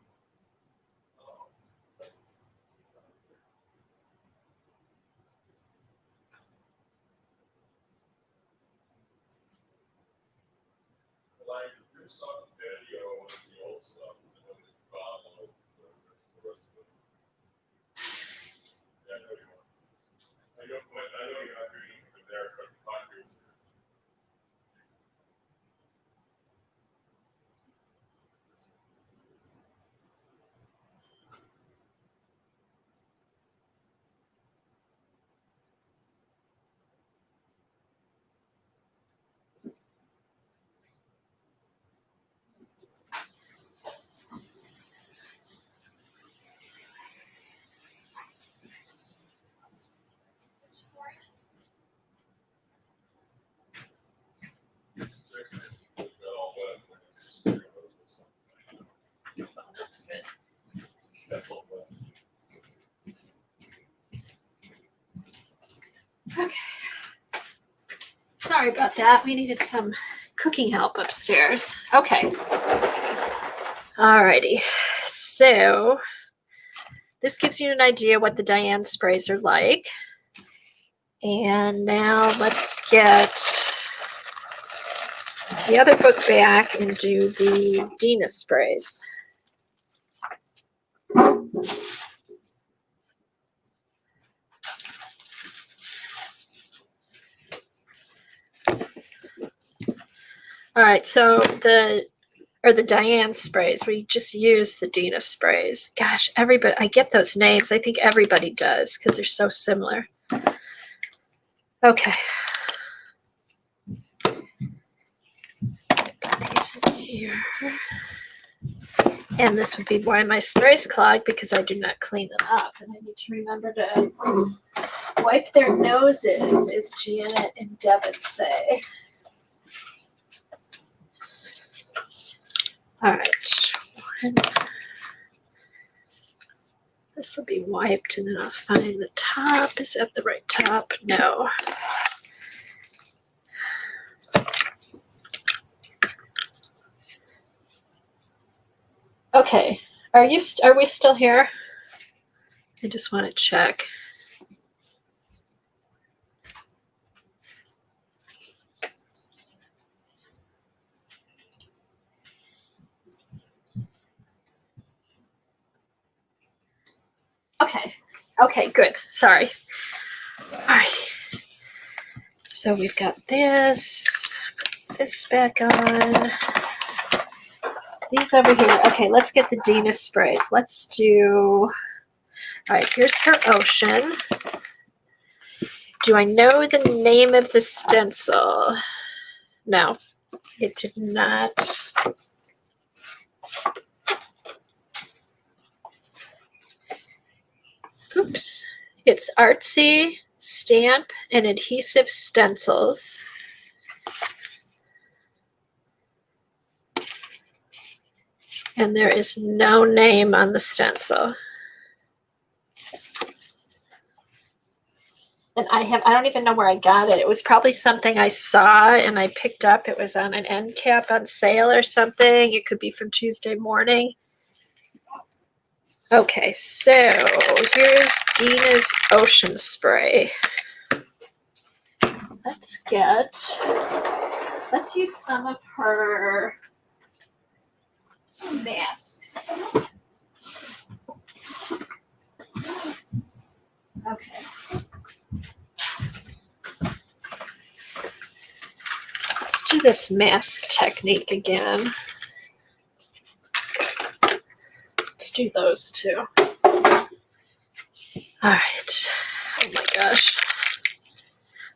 [SPEAKER 1] Like, there's some video of the old stuff, and then it's followed the rest of it. Yeah, I know you are. I know you're not doing anything there, so I can talk to you. That's good. Okay. Sorry about that. We needed some cooking help upstairs. Okay. Alrighty. So this gives you an idea what the Diane sprays are like. And now let's get the other book back and do the Dina sprays. All right, so the Diane sprays, we just use the Dina sprays. Gosh, everybody, I get those names. I think everybody does because they're so similar. Okay. Put these in here. And this would be why my sprays clog, because I do not clean them up. And I need to remember to wipe their noses, as Janet and Devin say. All right. This will be wiped, and then I'll find the top. Is that the right top? No. Okay. Are we still here? I just want to check. Okay. Okay, good. Sorry. All right. So we've got this. Put this back on. These over here. Okay, let's get the Dina sprays. Let's do All right, here's her ocean. Do I know the name of the stencil? No, it did not. Oops. It's Artsy Stamp and Adhesive Stencils. And there is no name on the stencil. And I don't even know where I got it. It was probably something I saw and I picked up. It was on an end cap on sale or something. It could be from Tuesday morning. Okay, so here's Dina's Ocean Spray. Let's use some of her masks. Okay. Let's do this mask technique again. Let's do those two. All right. Oh my gosh.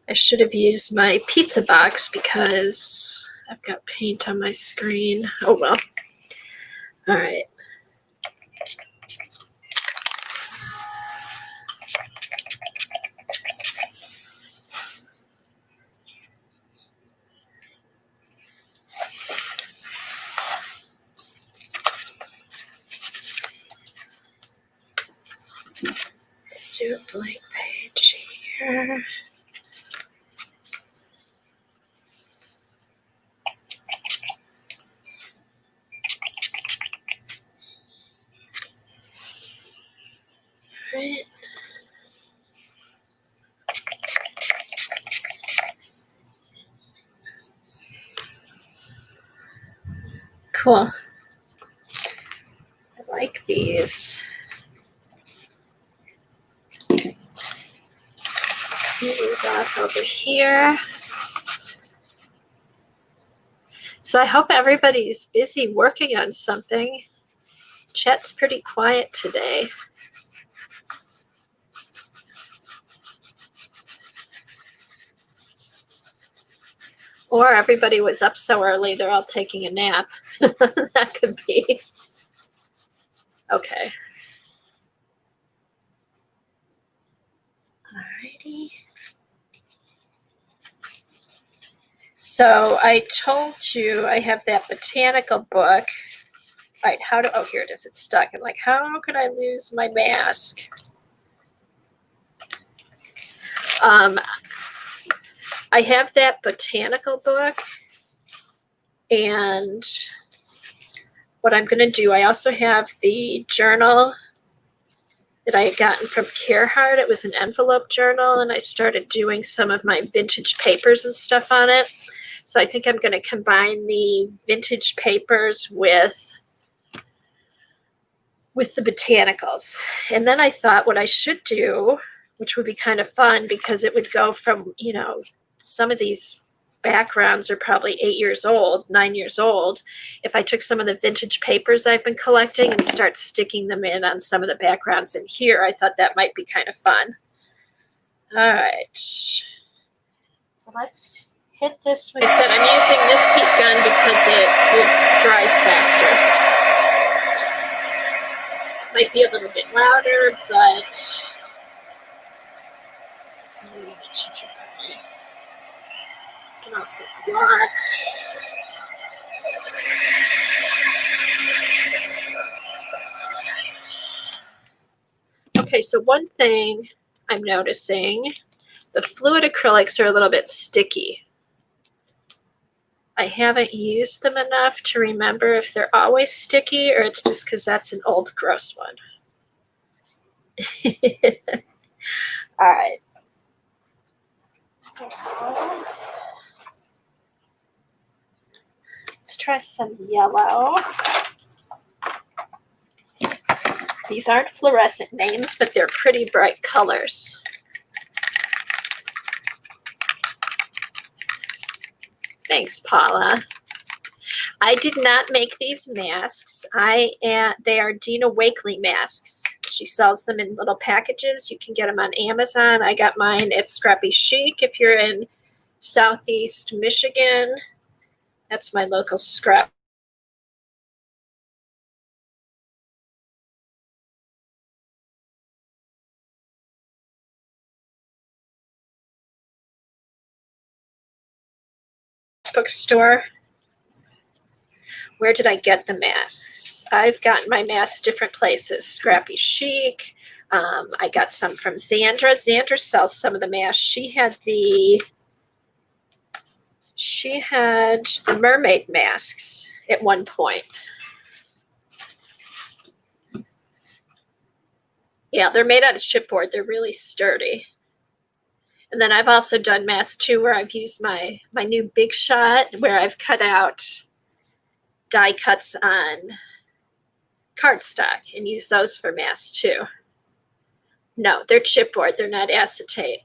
[SPEAKER 1] I should have used my pizza box because I've got paint on my screen. Oh well. All right. Let's do a blank page here. All right. Cool. I like these. These off over here. So I hope everybody's busy working on something. Chat's pretty quiet today. Or everybody was up so early, they're all taking a nap. That could be. Okay. Alrighty. So I told you I have that botanical book. All right, oh, here it is. It's stuck. I'm like, how could I lose my mask? I have that botanical book, and what I'm going to do, I also have the journal that I had gotten from Carhartt. It was an envelope journal, and I started doing some of my vintage papers and stuff on it. So I think I'm going to combine the vintage papers with the botanicals. And then I thought what I should do, which would be kind of fun because it would go from, you know, some of these backgrounds are probably 8 years old, 9 years old. If I took some of the vintage papers I've been collecting and start sticking them in on some of the backgrounds in here, I thought that might be kind of fun. All right. So let's hit this. Like I said, I'm using this heat gun because it dries faster. Might be a little bit louder, but you can also watch. Okay, so one thing I'm noticing, the fluid acrylics are a little bit sticky. I haven't used them enough to remember if they're always sticky or it's just because that's an old gross one. All right. Let's try some yellow. These aren't fluorescent names, but they're pretty bright colors. Thanks, Paula. I did not make these masks. They are Dina Wakley masks. She sells them in little packages. You can get them on Amazon. I got mine at Scrappy Chic if you're in Southeast Michigan. That's my local scrap bookstore. Where did I get the masks? I've gotten my masks different places. Scrappy Chic. I got some from Xandra. Xandra sells some of the masks. She had the mermaid masks at one point. Yeah, they're made out of chipboard. They're really sturdy. And then I've also done masks too where I've used my new Big Shot, where I've cut out die cuts on cardstock and use those for masks too. No, they're chipboard. They're not acetate.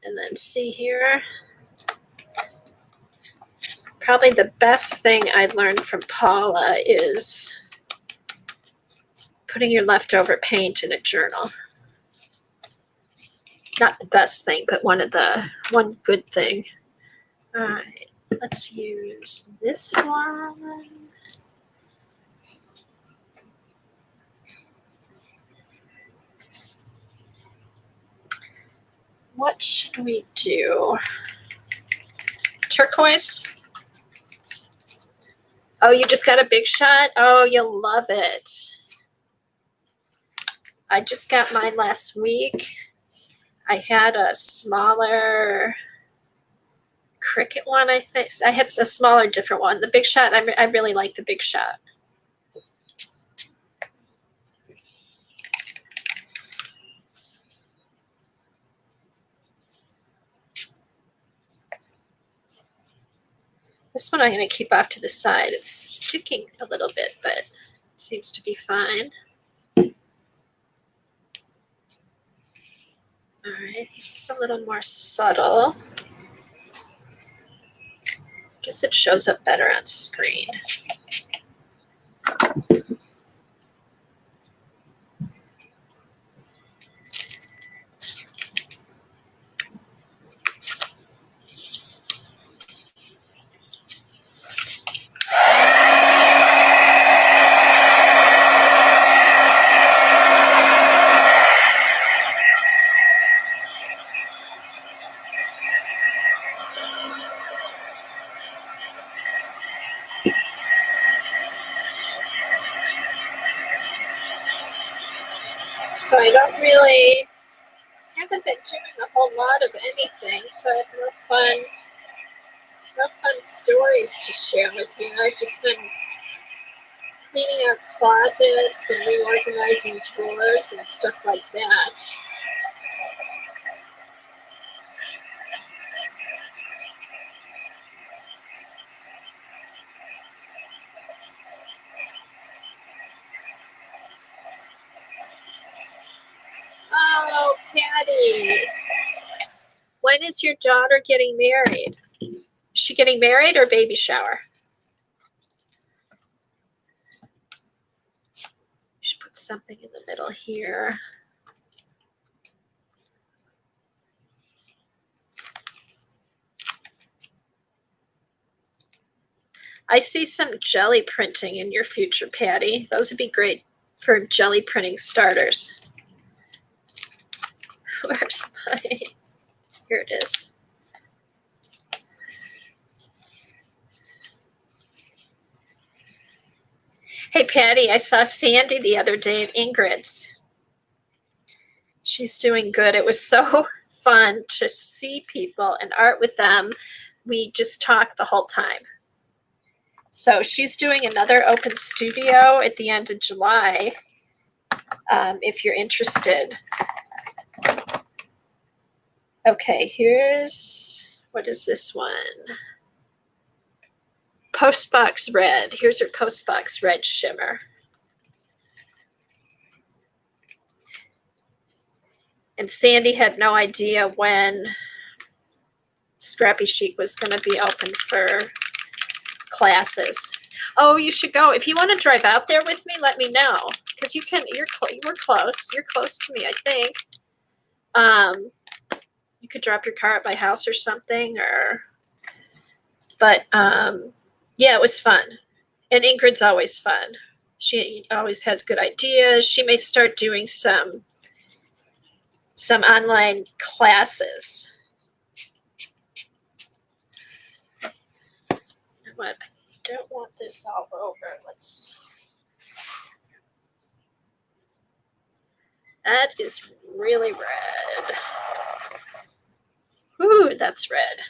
[SPEAKER 1] And then see here. Probably the best thing I learned from Paula is putting your leftover paint in a journal. Not the best thing, but one good thing. All right, let's use this one. What should we do? Turquoise? Oh, you just got a Big Shot? Oh, you'll love it. I just got mine last week. I had a smaller Cricut one, I think. I had a smaller, different one. The Big Shot, I really like the Big Shot. This one I'm going to keep off to the side. It's sticking a little bit, but it seems to be fine. All right, this is a little more subtle. I guess it shows up better on screen. So I haven't been doing a whole lot of anything, so I have no fun stories to share with you. I've just been cleaning out closets and reorganizing drawers and stuff like that. Oh, Patty. When is your daughter getting married? Is she getting married or baby shower? You should put something in the middle here. I see some jelly printing in your future, Patty. Those would be great for jelly printing starters. Where's my... Here it is. Hey, Patty, I saw Sandy the other day at Ingrid's. She's doing good. It was so fun to see people and art with them. We just talked the whole time. So she's doing another open studio at the end of July, if you're interested. Okay, what is this one? Postbox Red. Here's her Postbox Red shimmer. And Sandy had no idea when Scrappy Chic was going to be open for classes. Oh, you should go. If you want to drive out there with me, let me know. Because we're close. You're close to me, I think. You could drop your car at my house or something. But yeah, it was fun. And Ingrid's always fun. She always has good ideas. She may start doing some online classes. But I don't want this all over. That is really red. Ooh, that's red.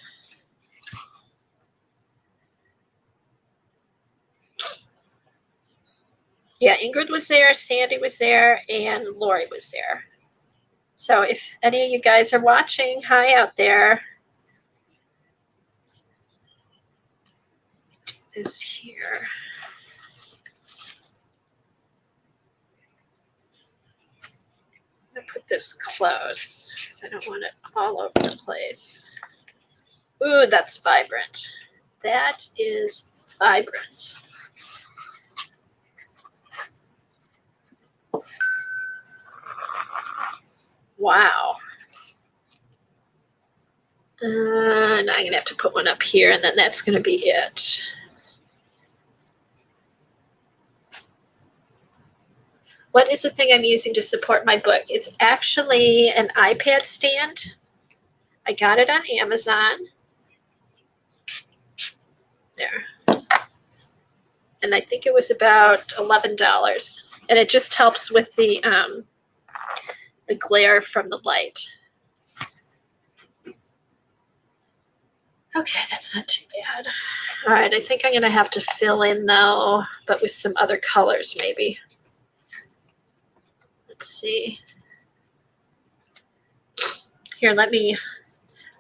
[SPEAKER 1] Yeah, Ingrid was there, Sandy was there, and Lori was there. So if any of you guys are watching, hi out there. Do this here. I'm going to put this close because I don't want it all over the place. Ooh, that's vibrant. That is vibrant. Wow. Now I'm going to have to put one up here, and then that's going to be it. What is the thing I'm using to support my book? It's actually an iPad stand. I got it on Amazon. There. And I think it was about $11. And it just helps with the glare from the light. Okay, that's not too bad. All right, I think I'm going to have to fill in, though, but with some other colors maybe. Let's see. Here, let me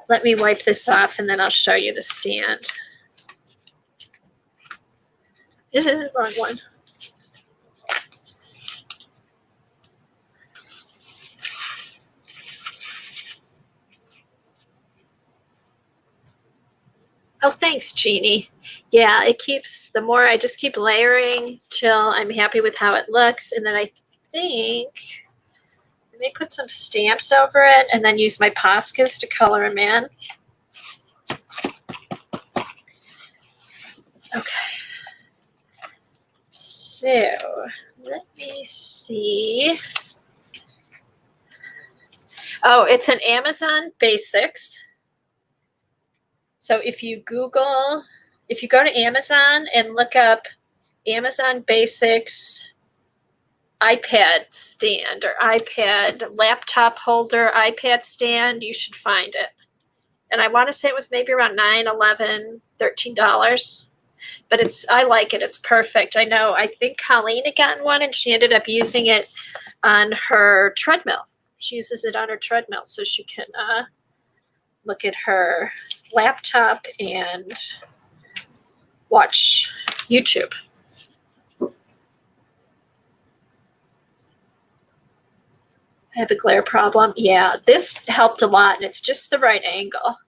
[SPEAKER 1] wipe this off, and then I'll show you the stand. Wrong one. Oh, thanks, Jeannie. Yeah, it keeps, the more I just keep layering till I'm happy with how it looks. And then I think I may put some stamps over it and then use my Poscas to color them in. Okay. So let me see. Oh, it's an Amazon Basics. So if you go to Amazon and look up Amazon Basics iPad stand or iPad laptop holder, iPad stand, you should find it. And I want to say it was maybe around $9, $11, $13. But I like it. It's perfect. I know. I think Colleen had gotten one and she ended up using it on her treadmill. She uses it on her treadmill so she can look at her laptop and watch YouTube. I have a glare problem. Yeah, this helped a lot, and it's just the right angle.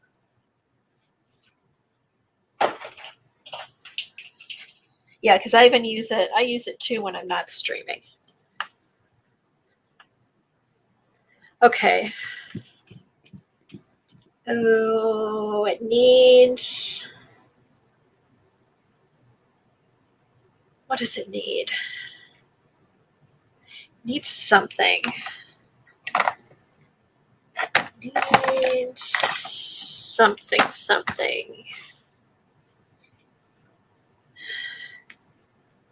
[SPEAKER 1] Yeah, because I even use it. I use it too when I'm not streaming. Okay. Oh, it needs. What does it need? It needs something. It needs something.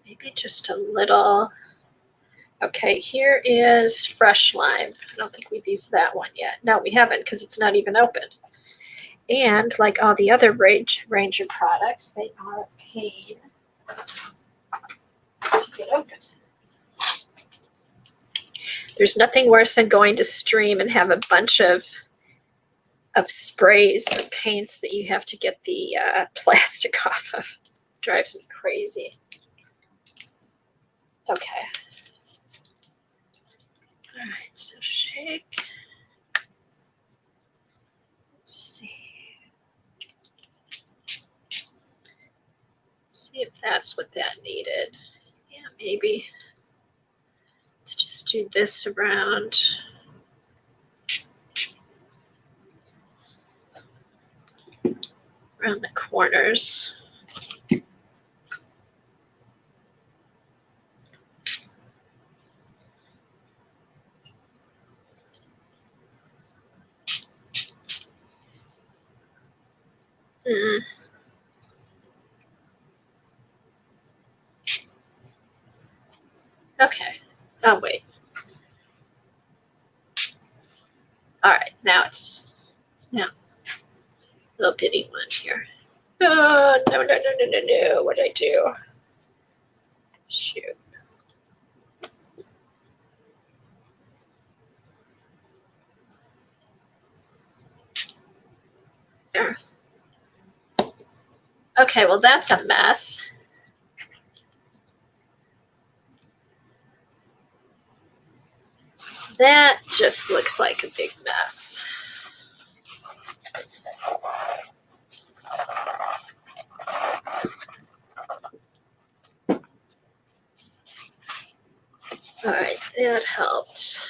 [SPEAKER 1] Maybe just a little. Okay, here is fresh lime. I don't think we've used that one yet. No, we haven't because it's not even open. And like all the other Ranger products, they are a pain to get open. There's nothing worse than going to stream and have a bunch of sprays or paints that you have to get the plastic off of. Drives me crazy. Okay. All right, so shake. Let's see. See if that's what that needed. Yeah, maybe. Let's just do this around. Around the corners. Okay. Oh, wait. All right. Now it's a little bitty one here. Oh, no. What did I do? Shoot. There. Okay, well, that's a mess. That just looks like a big mess. All right, that helped.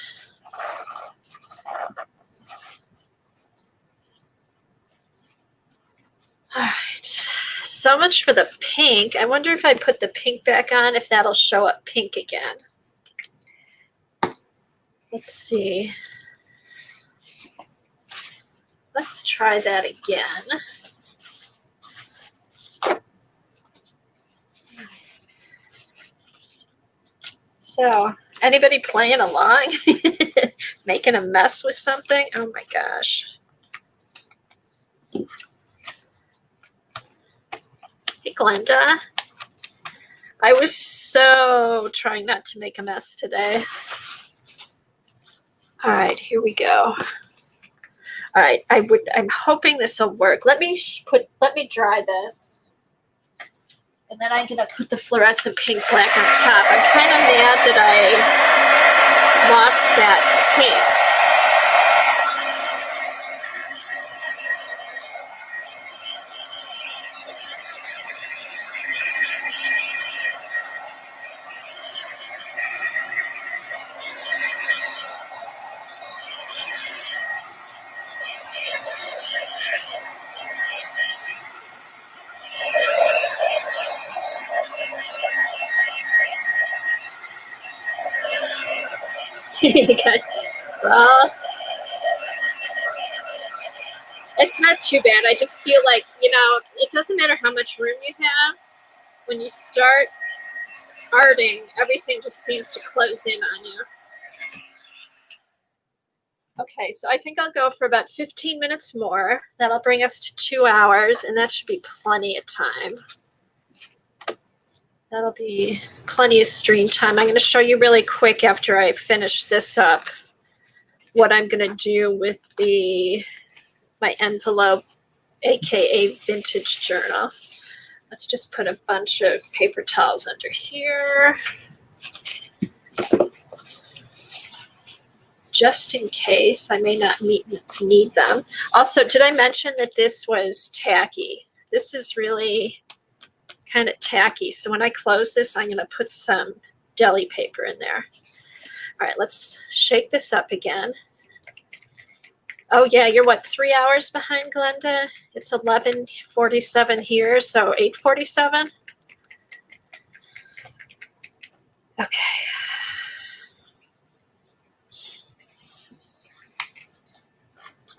[SPEAKER 1] All right, so much for the pink. I wonder if I put the pink back on, if that'll show up pink again. Let's see. Let's try that again. So, anybody playing along? Making a mess with something? Oh my gosh. Hey, Glenda. I was so trying not to make a mess today. All right, here we go. All right, I'm hoping this will work. Let me dry this. And then I'm gonna put the fluorescent pink black on top. I'm kind of mad that I lost that pink. Okay. Well, it's not too bad. I just feel like, it doesn't matter how much room you have. When you start arting, everything just seems to close in on you. Okay, so I think I'll go for about 15 minutes more. That'll bring us to 2 hours, and that should be plenty of time. That'll be plenty of stream time. I'm going to show you really quick after I finish this up what I'm going to do with my envelope, aka vintage journal. Let's just put a bunch of paper towels under here. Just in case I may not need them. Also, did I mention that this was tacky? This is really kind of tacky. So when I close this, I'm going to put some deli paper in there. All right, let's shake this up again. Oh yeah, you're what, 3 hours behind, Glenda? It's 11:47 here, so 8:47. Okay.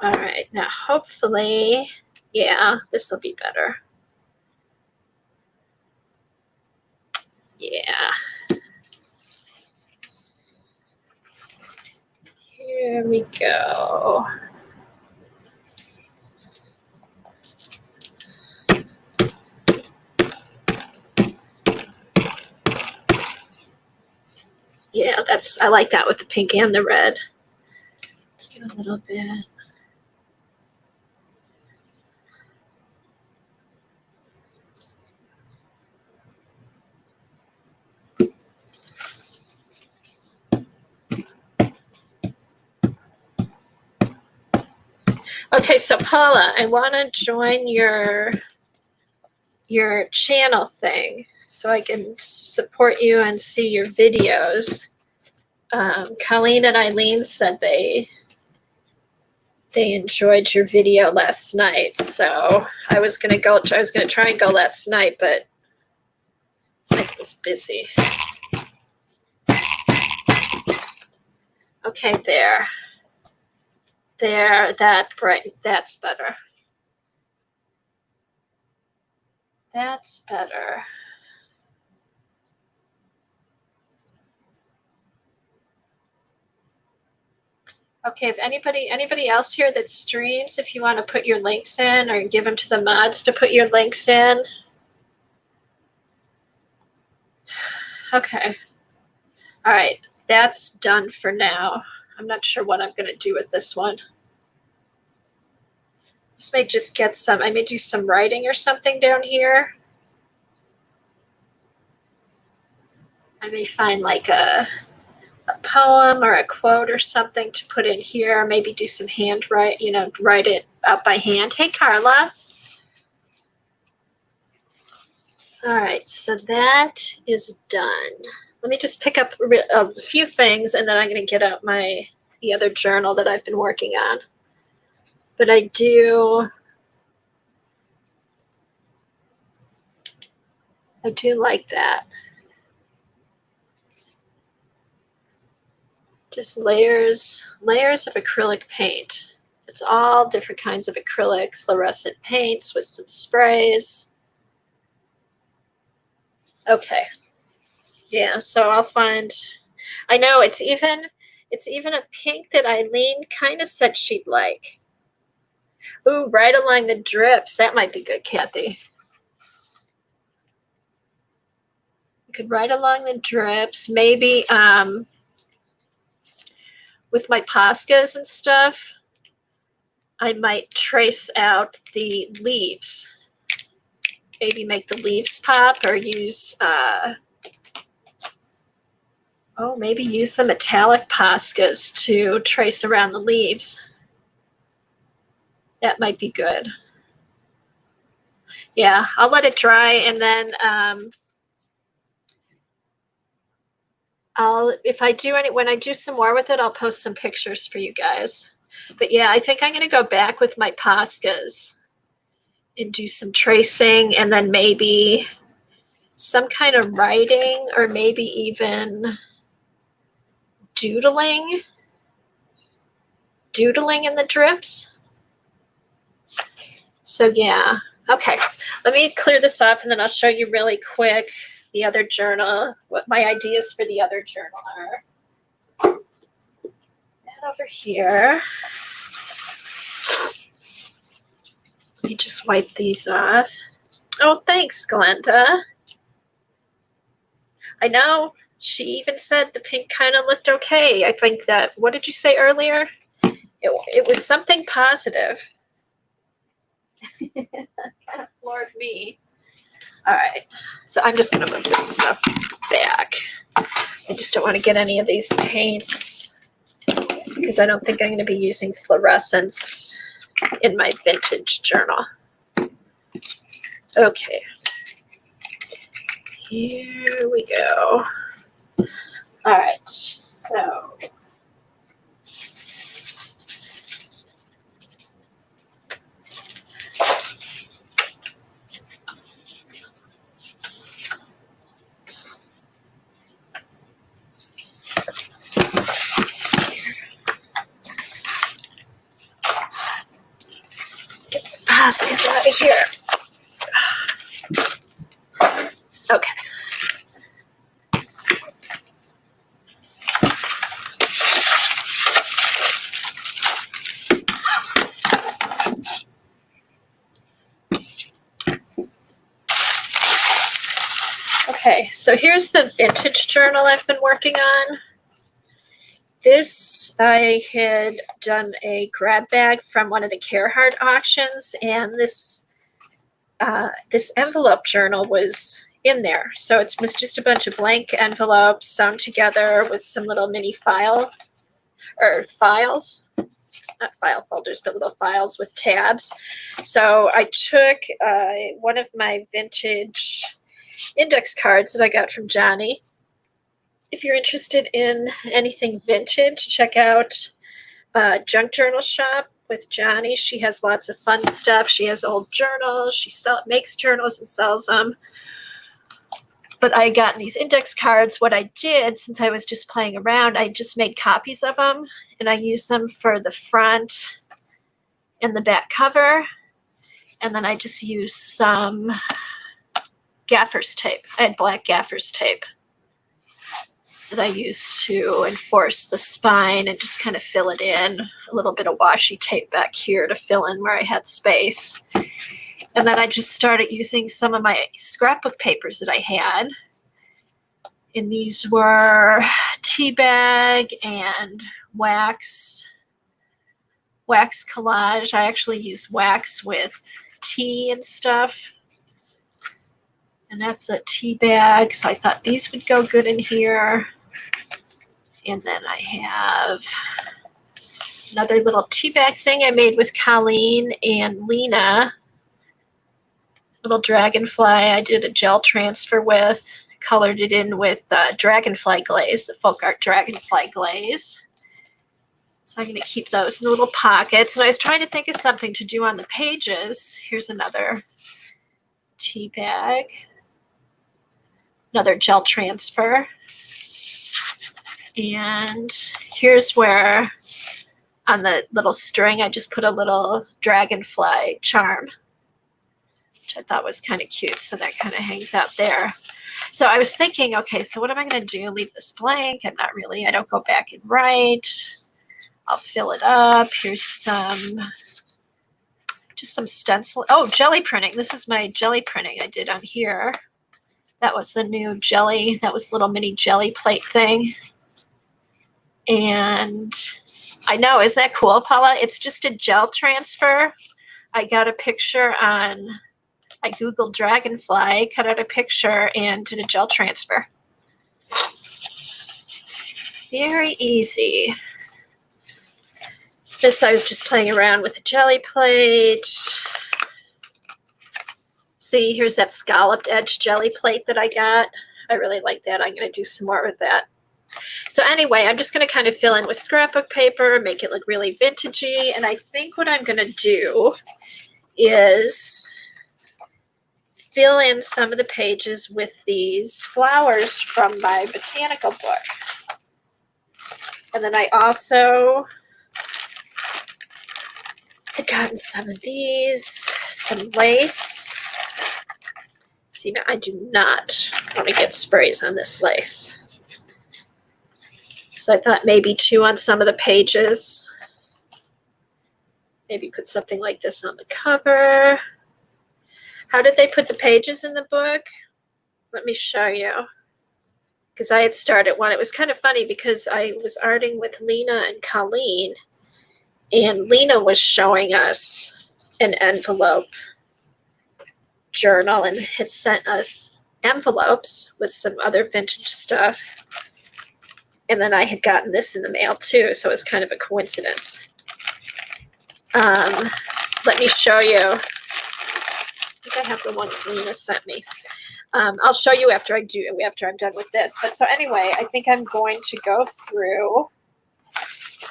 [SPEAKER 1] All right, now hopefully, yeah, this will be better. Yeah. Here we go. Yeah, I like that with the pink and the red. Let's get a little bit. Okay, so Paula, I want to join your your channel thing so I can support you and see your videos. Colleen and Eileen said they enjoyed your video last night, so I was gonna try and go last night, but I was busy. Okay, there, that's better. That's better. Okay, if anybody else here that streams, if you want to put your links in or give them to the mods to put your links in. Okay. All right, that's done for now. I'm not sure what I'm going to do with this one. This may just get some, I may do some writing or something down here. I may find like a poem or a quote or something to put in here. Maybe do some write it out by hand. Hey, Carla. All right, so that is done. Let me just pick up a few things, and then I'm going to get out the other journal that I've been working on. But I do like that. Just layers of acrylic paint. It's all different kinds of acrylic fluorescent paints with some sprays. Okay. Yeah, so I'll find, I know it's even a pink that Eileen kind of said she'd like. Ooh, right along the drips. That might be good, Kathy. You could write along the drips, maybe with my Poscas and stuff, I might trace out the leaves. Maybe make the leaves pop, or use maybe use the metallic Poscas to trace around the leaves. That might be good. Yeah, I'll let it dry, and then when I do some more with it, I'll post some pictures for you guys. But yeah, I think I'm going to go back with my Poscas and do some tracing, and then maybe some kind of writing, or maybe even doodling in the drips. So yeah, okay. Let me clear this off, and then I'll show you really quick the other journal, what my ideas for the other journal are. That over here. Let me just wipe these off. Oh, thanks, Glenda. I know. She even said the pink kind of looked okay. I think that, what did you say earlier? It was something positive. Kind of floored me. All right, so I'm just gonna move this stuff back. I just don't want to get any of these paints because I don't think I'm going to be using fluorescence in my vintage journal. Okay, here we go. All right, so Poscas out of here. Okay. Okay, so here's the vintage journal I've been working on. This, I had done a grab bag from one of the Carhartt auctions, and this envelope journal was in there. So it was just a bunch of blank envelopes sewn together with some little mini files. not file folders, but little files with tabs. So I took one of my vintage index cards that I got from Johnny. If you're interested in anything vintage, check out Junk Journal Shop with Johnny. She has lots of fun stuff. She has old journals. She makes journals and sells them. But I got these index cards. What I did, since I was just playing around, I just made copies of them, and I used them for the front and the back cover. And then I just used some gaffer's tape. I had black gaffer's tape that I used to enforce the spine and just kind of fill it in. A little bit of washi tape back here to fill in where I had space. And then I just started using some of my scrapbook papers that I had. And these were tea bag and wax collage. I actually use wax with tea and stuff. And that's a tea bag, so I thought these would go good in here. And then I have another little tea bag thing I made with Colleen and Lena. Little dragonfly I did a gel transfer with. Colored it in with dragonfly glaze, the folk art dragonfly glaze. So I'm going to keep those in the little pockets. And I was trying to think of something to do on the pages. Here's another tea bag. Another gel transfer. And here's where on the little string I just put a little dragonfly charm, which I thought was kind of cute. So that kind of hangs out there. So I was thinking, okay, so what am I going to do? Leave this blank? I'm not really. I don't go back and write. I'll fill it up. Here's just some stencil. Oh, jelly printing. This is my jelly printing I did on here. That was the new jelly. That was the little mini jelly plate thing. And I know, isn't that cool, Paula? It's just a gel transfer. I got a picture on, I Googled dragonfly, cut out a picture, and did a gel transfer. Very easy. This I was just playing around with the jelly plate. See, here's that scalloped edge jelly plate that I got. I really like that. I'm going to do some more with that. So anyway, I'm just going to kind of fill in with scrapbook paper, make it look really vintagey. And I think what I'm going to do is fill in some of the pages with these flowers from my botanical book. And then I also had gotten some of these, some lace. See, now I do not want to get sprays on this lace. So I thought maybe 2 on some of the pages. Maybe put something like this on the cover. How did they put the pages in the book? Let me show you. Because I had started one. It was kind of funny because I was arting with Lena and Colleen. And Lena was showing us an envelope journal and had sent us envelopes with some other vintage stuff. And then I had gotten this in the mail too, so it was kind of a coincidence. Let me show you. I think I have the ones Lena sent me. I'll show you after I'm done with this. But so anyway, I think I'm going to go through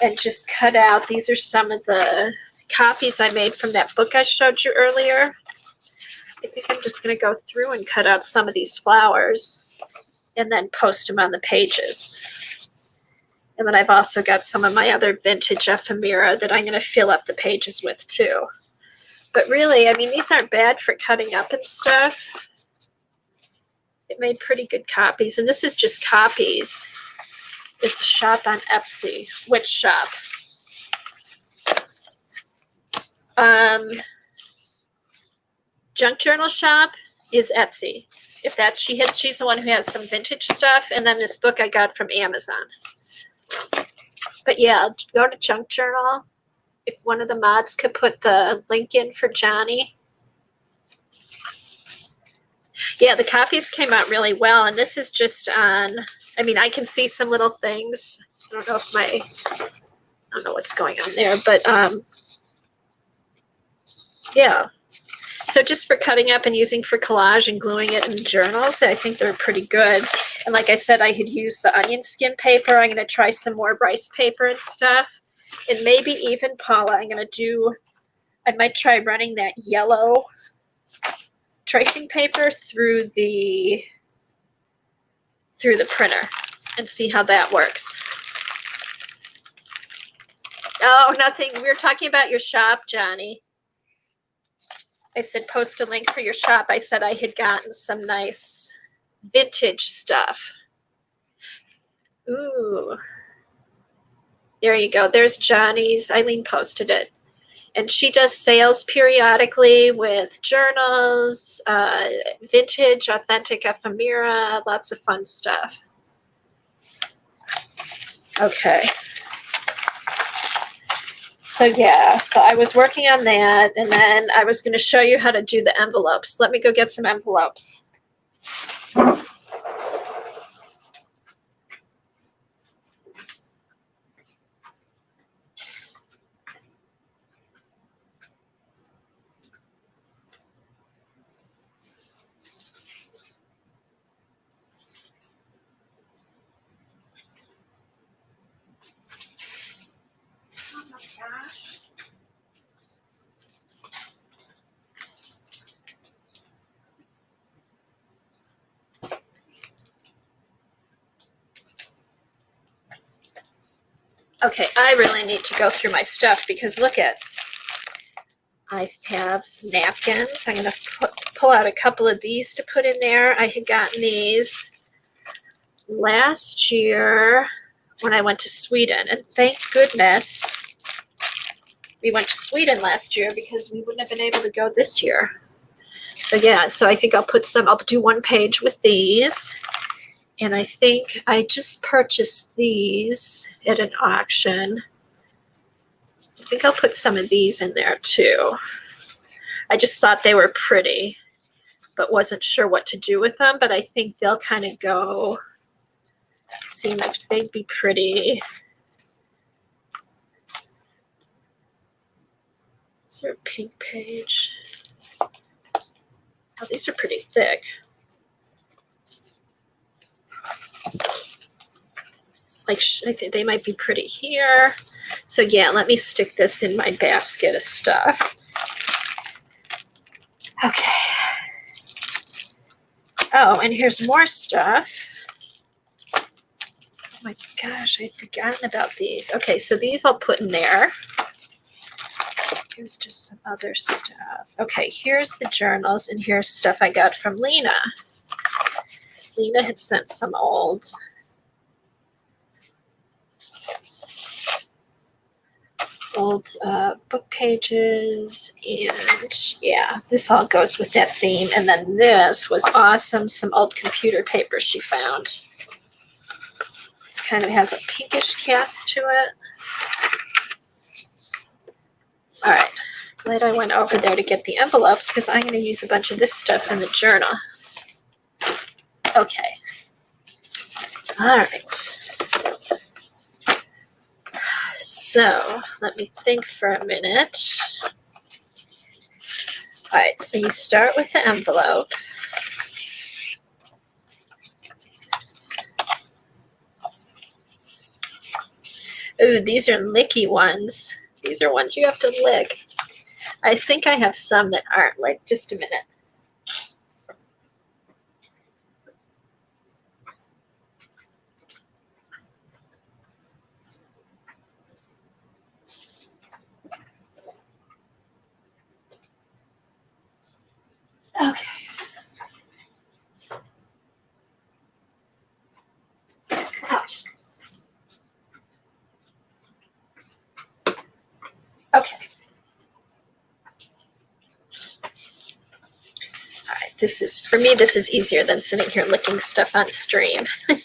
[SPEAKER 1] and just cut out. These are some of the copies I made from that book I showed you earlier. I think I'm just going to go through and cut out some of these flowers and then post them on the pages. And then I've also got some of my other vintage ephemera that I'm going to fill up the pages with too. But really, I mean, these aren't bad for cutting up and stuff. It made pretty good copies. And this is just copies. It's the shop on Etsy. Which shop? Junk Journal Shop is Etsy. If that's she's the one who has some vintage stuff. And then this book I got from Amazon. But yeah, go to Junk Journal. If one of the mods could put the link in for Johnny. Yeah, the copies came out really well. And this is just on, I mean, I can see some little things. I don't know if my don't know what's going on there, but yeah. So just for cutting up and using for collage and gluing it in journals, I think they're pretty good. And like I said, I had used the onion skin paper. I'm going to try some more rice paper and stuff. And maybe even, Paula, I might try running that yellow tracing paper through the printer and see how that works. Oh, nothing. We were talking about your shop, Johnny. I said post a link for your shop. I said I had gotten some nice vintage stuff. Ooh. There you go. There's Johnny's. Eileen posted it. And she does sales periodically with journals, vintage, authentic ephemera, lots of fun stuff. Okay. So yeah, so I was working on that, and then I was going to show you how to do the envelopes. Let me go get some envelopes. Okay, I really need to go through my stuff because look at, I have napkins. I'm going to pull out a couple of these to put in there. I had gotten these last year when I went to Sweden, and thank goodness we went to Sweden last year because we wouldn't have been able to go this year. So yeah, so I think I'll do one page with these. And I think I just purchased these at an auction. I think I'll put some of these in there too. I just thought they were pretty, but wasn't sure what to do with them. But I think they'll kind of go, seem like they'd be pretty. Is there a pink page? Oh, these are pretty thick. Like, I think they might be pretty here. So yeah, let me stick this in my basket of stuff. Okay. Oh, and here's more stuff. Oh my gosh, I'd forgotten about these. Okay, so these I'll put in there. Here's just some other stuff. Okay, here's the journals, and here's stuff I got from Lena. Lena had sent some old book pages, and yeah, this all goes with that theme. And then this was awesome, some old computer paper she found. It kind of has a pinkish cast to it. All right, glad I went over there to get the envelopes because I'm going to use a bunch of this stuff in the journal. Okay. All right. So let me think for a minute. All right, so you start with the envelope. Ooh, these are licky ones. These are ones you have to lick. I think I have some that aren't. Like, just a minute. Okay. Ouch. Okay. All right, this is, for me, this is easier than sitting here licking stuff on stream. All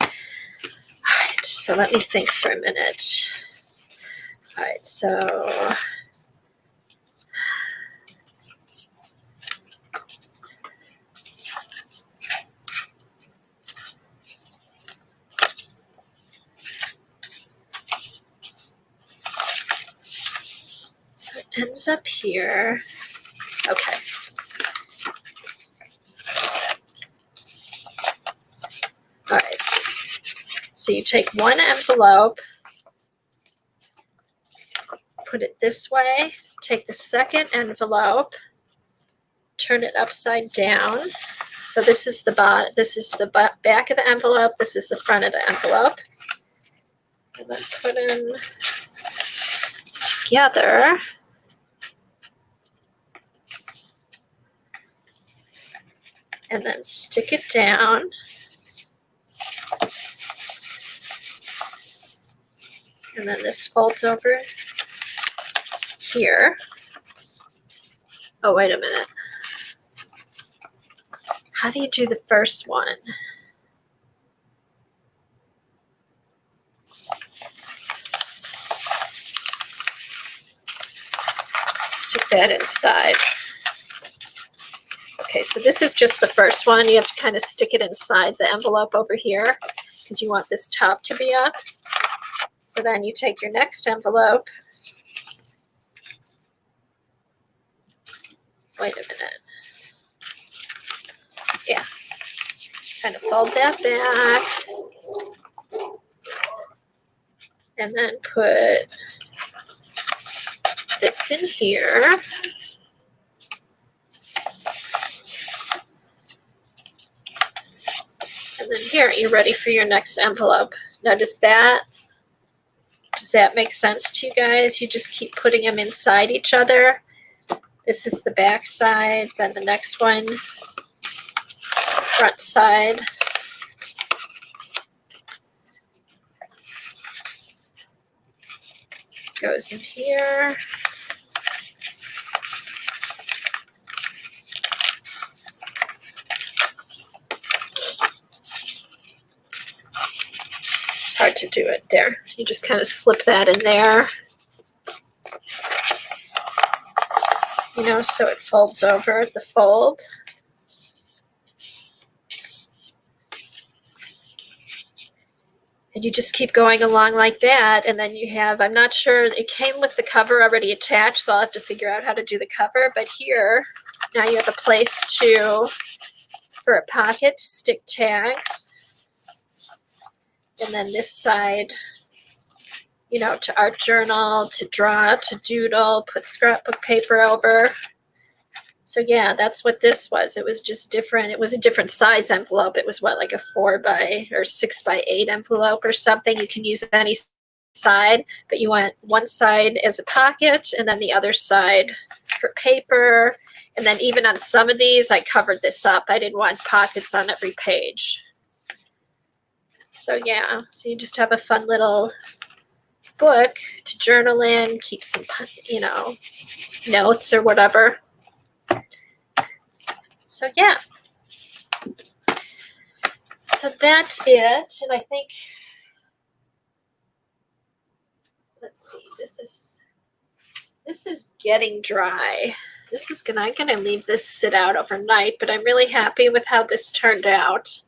[SPEAKER 1] right, so let me think for a minute. All right, so ends up here. Okay. All right. So you take one envelope, put it this way, take the second envelope, turn it upside down. So this is the back of the envelope, this is the front of the envelope. And then put them together. And then stick it down. And then this folds over here. Oh, wait a minute. How do you do the first one? Stick that inside. Okay, so this is just the first one. You have to kind of stick it inside the envelope over here because you want this top to be up. So then you take your next envelope. Wait a minute. Yeah. Kind of fold that back. And then put this in here. And then here, you're ready for your next envelope. Now, does that make sense to you guys? You just keep putting them inside each other. This is the back side, then the next one, front side. Goes in here. It's hard to do it there. You just kind of slip that in there. You know, so it folds over the fold. And you just keep going along like that. And then you have, I'm not sure, it came with the cover already attached, so I'll have to figure out how to do the cover. But here, now you have a place for a pocket to stick tags. And then this side, you know, to art journal, to draw, to doodle, put scrapbook paper over. So yeah, that's what this was. It was just different. It was a different size envelope. It was what, like a 6x8 envelope or something. You can use any side, but you want one side as a pocket and then the other side for paper. And then even on some of these, I covered this up. I didn't want pockets on every page. So yeah, so you just have a fun little book to journal in, keep some, you know, notes or whatever. So yeah, so that's it. And I think, let's see, this is getting dry. I'm gonna leave this sit out overnight, but I'm really happy with how this turned out.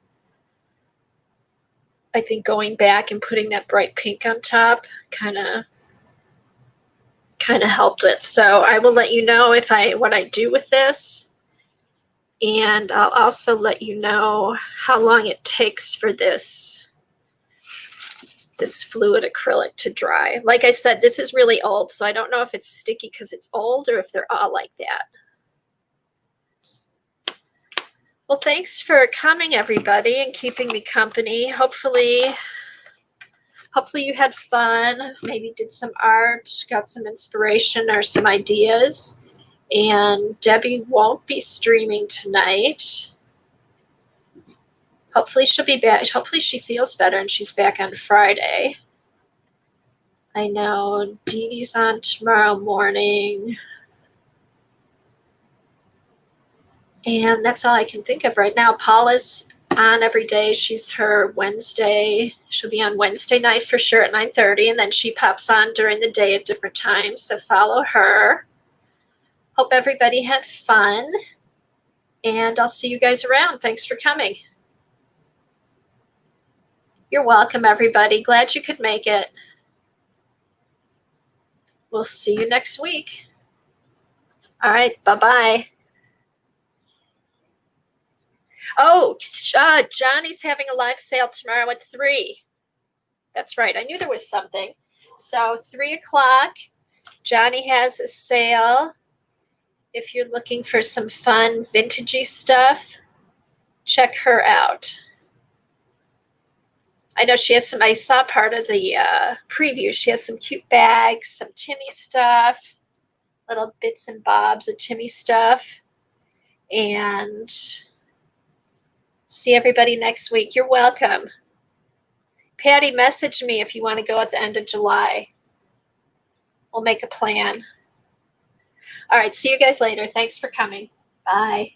[SPEAKER 1] I think going back and putting that bright pink on top kind of helped it. So I will let you know what I do with this. And I'll also let you know how long it takes for this fluid acrylic to dry. Like I said, this is really old, so I don't know if it's sticky because it's old or if they're all like that. Well, thanks for coming, everybody, and keeping me company. Hopefully you had fun, maybe did some art, got some inspiration or some ideas. And Debbie won't be streaming tonight. Hopefully she'll be back. Hopefully she feels better and she's back on Friday. I know Dee Dee's on tomorrow morning. And that's all I can think of right now. Paula's on every day. She's her Wednesday. She'll be on Wednesday night for sure at 9:30. And then she pops on during the day at different times. So follow her. Hope everybody had fun, and I'll see you guys around. Thanks for coming. You're welcome, everybody. Glad you could make it. We'll see you next week. All right. Bye-bye. Oh, Johnny's having a live sale tomorrow at 3. That's right. I knew there was something. So 3 o'clock, Johnny has a sale. If you're looking for some fun vintagey stuff, check her out. I know she has some, I saw part of the preview. She has some cute bags, some Timmy stuff, little bits and bobs of Timmy stuff. And see everybody next week. You're welcome. Patty, message me if you want to go at the end of July. We'll make a plan. All right, see you guys later. Thanks for coming. Bye.